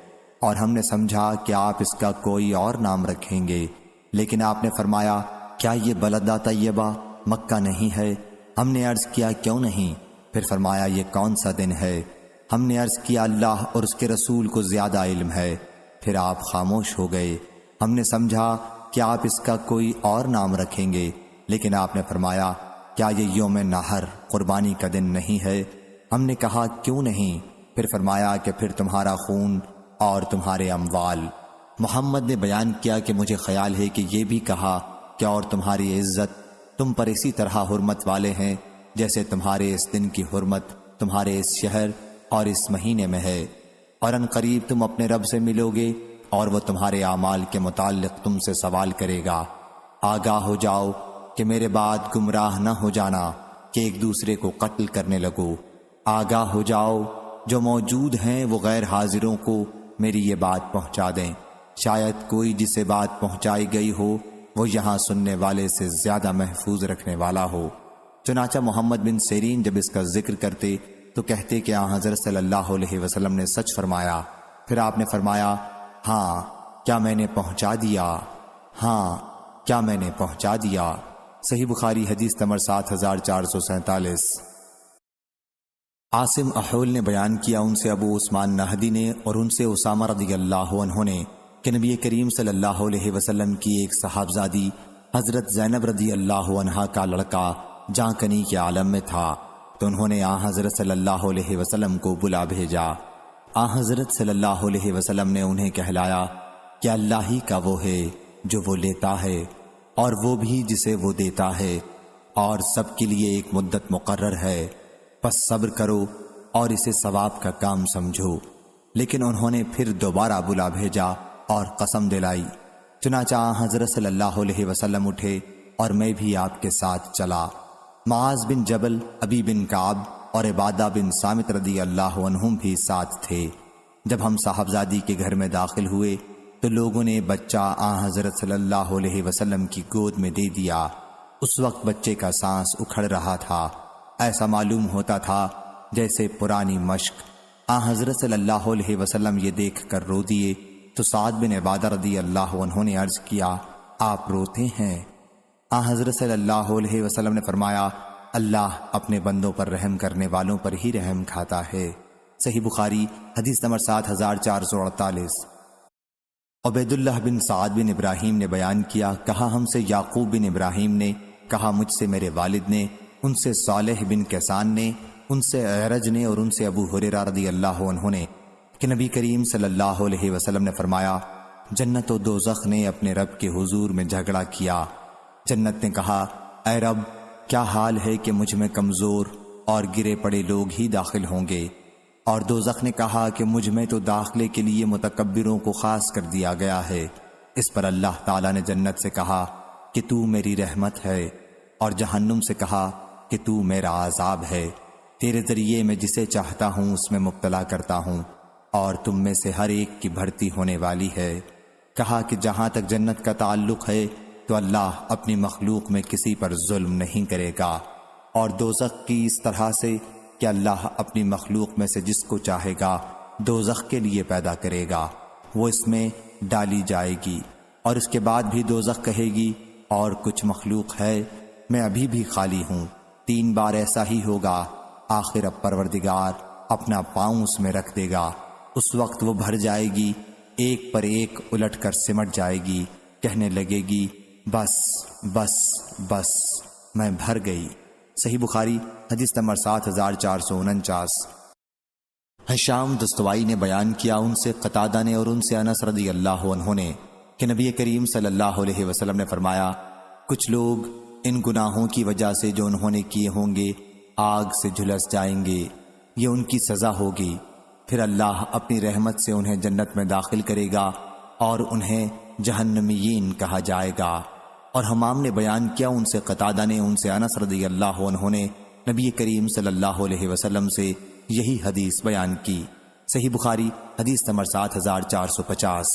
اور ہم نے سمجھا کہ آپ اس کا کوئی اور نام رکھیں گے، لیکن آپ نے فرمایا، کیا یہ بلدہ طیبہ مکہ نہیں ہے؟ ہم نے عرض کیا کیوں نہیں؟ پھر فرمایا، یہ کون سا دن ہے؟ ہم نے عرض کیا اللہ اور اس کے رسول کو زیادہ علم ہے۔ پھر آپ خاموش ہو گئے۔ ہم نے سمجھا کہ آپ اس کا کوئی اور نام رکھیں گے، لیکن آپ نے فرمایا، کیا یہ یوم نحر قربانی کا دن نہیں ہے؟ ہم نے کہا کیوں نہیں؟ پھر فرمایا کہ پھر تمہارا خون اور تمہارے اموال محمد نے بیان کیا کہ مجھے خیال ہے کہ یہ بھی کہا کہ اور تمہاری عزت تم پر اسی طرح حرمت والے ہیں جیسے تمہارے اس دن کی حرمت تمہارے اس شہر اور اس مہینے میں ہے، اور ان قریب تم اپنے رب سے ملو گے اور وہ تمہارے اعمال کے متعلق تم سے سوال کرے گا۔ آگاہ ہو جاؤ کہ میرے بعد گمراہ نہ ہو جانا کہ ایک دوسرے کو قتل کرنے لگو۔ آگاہ ہو جاؤ جو موجود ہیں وہ غیر حاضروں کو میری یہ بات پہنچا دیں، شاید کوئی جسے بات پہنچائی گئی ہو وہ یہاں سننے والے سے زیادہ محفوظ رکھنے والا ہو۔ چنانچہ محمد بن سیرین جب اس کا ذکر کرتے تو کہتے کہ آن حضرت صلی اللہ علیہ وسلم نے سچ فرمایا۔ پھر آپ نے فرمایا، ہاں کیا میں نے پہنچا دیا؟ ہاں کیا میں نے پہنچا دیا؟ صحیح بخاری حدیث نمبر 7447۔ عاصم احول نے بیان کیا ان سے ابو عثمان نہدی نے اور ان سے اسامہ رضی اللہ عنہ نے کہ نبی کریم صلی اللہ علیہ وسلم کی ایک صاحبزادی حضرت زینب رضی اللہ عنہا کا لڑکا جاں کنی کے عالم میں تھا، تو انہوں نے آن حضرت صلی اللہ علیہ وسلم کو بلا بھیجا۔ آن حضرت صلی اللہ علیہ وسلم نے انہیں کہلایا کہ اللہ ہی کا وہ ہے جو وہ لیتا ہے اور وہ بھی جسے وہ دیتا ہے، اور سب کے لیے ایک مدت مقرر ہے، پس صبر کرو اور اسے ثواب کا کام سمجھو۔ لیکن انہوں نے پھر دوبارہ بلا بھیجا اور قسم دلائی۔ چنانچہ حضرت صلی اللہ علیہ وسلم اٹھے اور میں بھی آپ کے ساتھ چلا۔ معاذ بن جبل، ابی بن کعب اور عبادہ بن صامت رضی اللہ عنہم بھی ساتھ تھے۔ جب ہم صاحبزادی کے گھر میں داخل ہوئے تو لوگوں نے بچہ حضرت صلی اللہ علیہ وسلم کی گود میں دے دیا۔ اس وقت بچے کا سانس اکھڑ رہا تھا، ایسا معلوم ہوتا تھا جیسے پرانی مشق۔ حضرت صلی اللہ علیہ وسلم یہ دیکھ کر رو دیے تو سعد بن عبادہ رضی اللہ عنہ نے عرض کیا، آپ روتے ہیں؟ حضرت صلی اللہ علیہ وسلم نے فرمایا، اللہ اپنے بندوں پر رحم کرنے والوں پر ہی رحم کھاتا ہے۔ صحیح بخاری حدیث نمبر 7448۔ عبید اللہ بن سعد بن ابراہیم نے بیان کیا، کہا ہم سے یعقوب بن ابراہیم نے، کہا مجھ سے میرے والد نے، ان سے صالح بن کیسان نے، ان سے اعرج نے اور ان سے ابو ہریرہ رضی اللہ عنہ نے کہ نبی کریم صلی اللہ علیہ وسلم نے فرمایا، جنت و دوزخ نے اپنے رب کے حضور میں جھگڑا کیا۔ جنت نے کہا، اے رب کیا حال ہے کہ مجھ میں کمزور اور گرے پڑے لوگ ہی داخل ہوں گے، اور دوزخ نے کہا کہ مجھ میں تو داخلے کے لیے متکبروں کو خاص کر دیا گیا ہے۔ اس پر اللہ تعالیٰ نے جنت سے کہا کہ تو میری رحمت ہے، اور جہنم سے کہا کہ تو میرا عذاب ہے، تیرے ذریعے میں جسے چاہتا ہوں اس میں مبتلا کرتا ہوں، اور تم میں سے ہر ایک کی بھرتی ہونے والی ہے۔ کہا کہ جہاں تک جنت کا تعلق ہے تو اللہ اپنی مخلوق میں کسی پر ظلم نہیں کرے گا، اور دوزخ کی اس طرح سے کہ اللہ اپنی مخلوق میں سے جس کو چاہے گا دوزخ کے لیے پیدا کرے گا، وہ اس میں ڈالی جائے گی، اور اس کے بعد بھی دوزخ کہے گی اور کچھ مخلوق ہے میں ابھی بھی خالی ہوں۔ 3 بار ایسا ہی ہوگا، آخر اب پروردگار اپنا پاؤں اس میں رکھ دے گا، اس وقت وہ بھر جائے گی، ایک پر ایک الٹ کر سمٹ جائے گی، کہنے لگے گی بس بس بس میں بھر گئی۔ صحیح بخاری حدیث نمبر 7449۔ ہشام دستوائی نے بیان کیا ان سے قتادہ نے اور ان سے انس رضی اللہ عنہ نے کہ نبی کریم صلی اللہ علیہ وسلم نے فرمایا، کچھ لوگ ان گناہوں کی وجہ سے جو انہوں نے کیے ہوں گے آگ سے جھلس جائیں گے، یہ ان کی سزا ہوگی، پھر اللہ اپنی رحمت سے انہیں جنت میں داخل کرے گا اور انہیں جہنمیین کہا جائے گا۔ اور حمام نے بیان کیا ان سے قتادہ نے، ان سے انس رضی اللہ عنہ نے نبی کریم صلی اللہ علیہ وسلم سے یہی حدیث بیان کی۔ صحیح بخاری حدیث نمبر 7450۔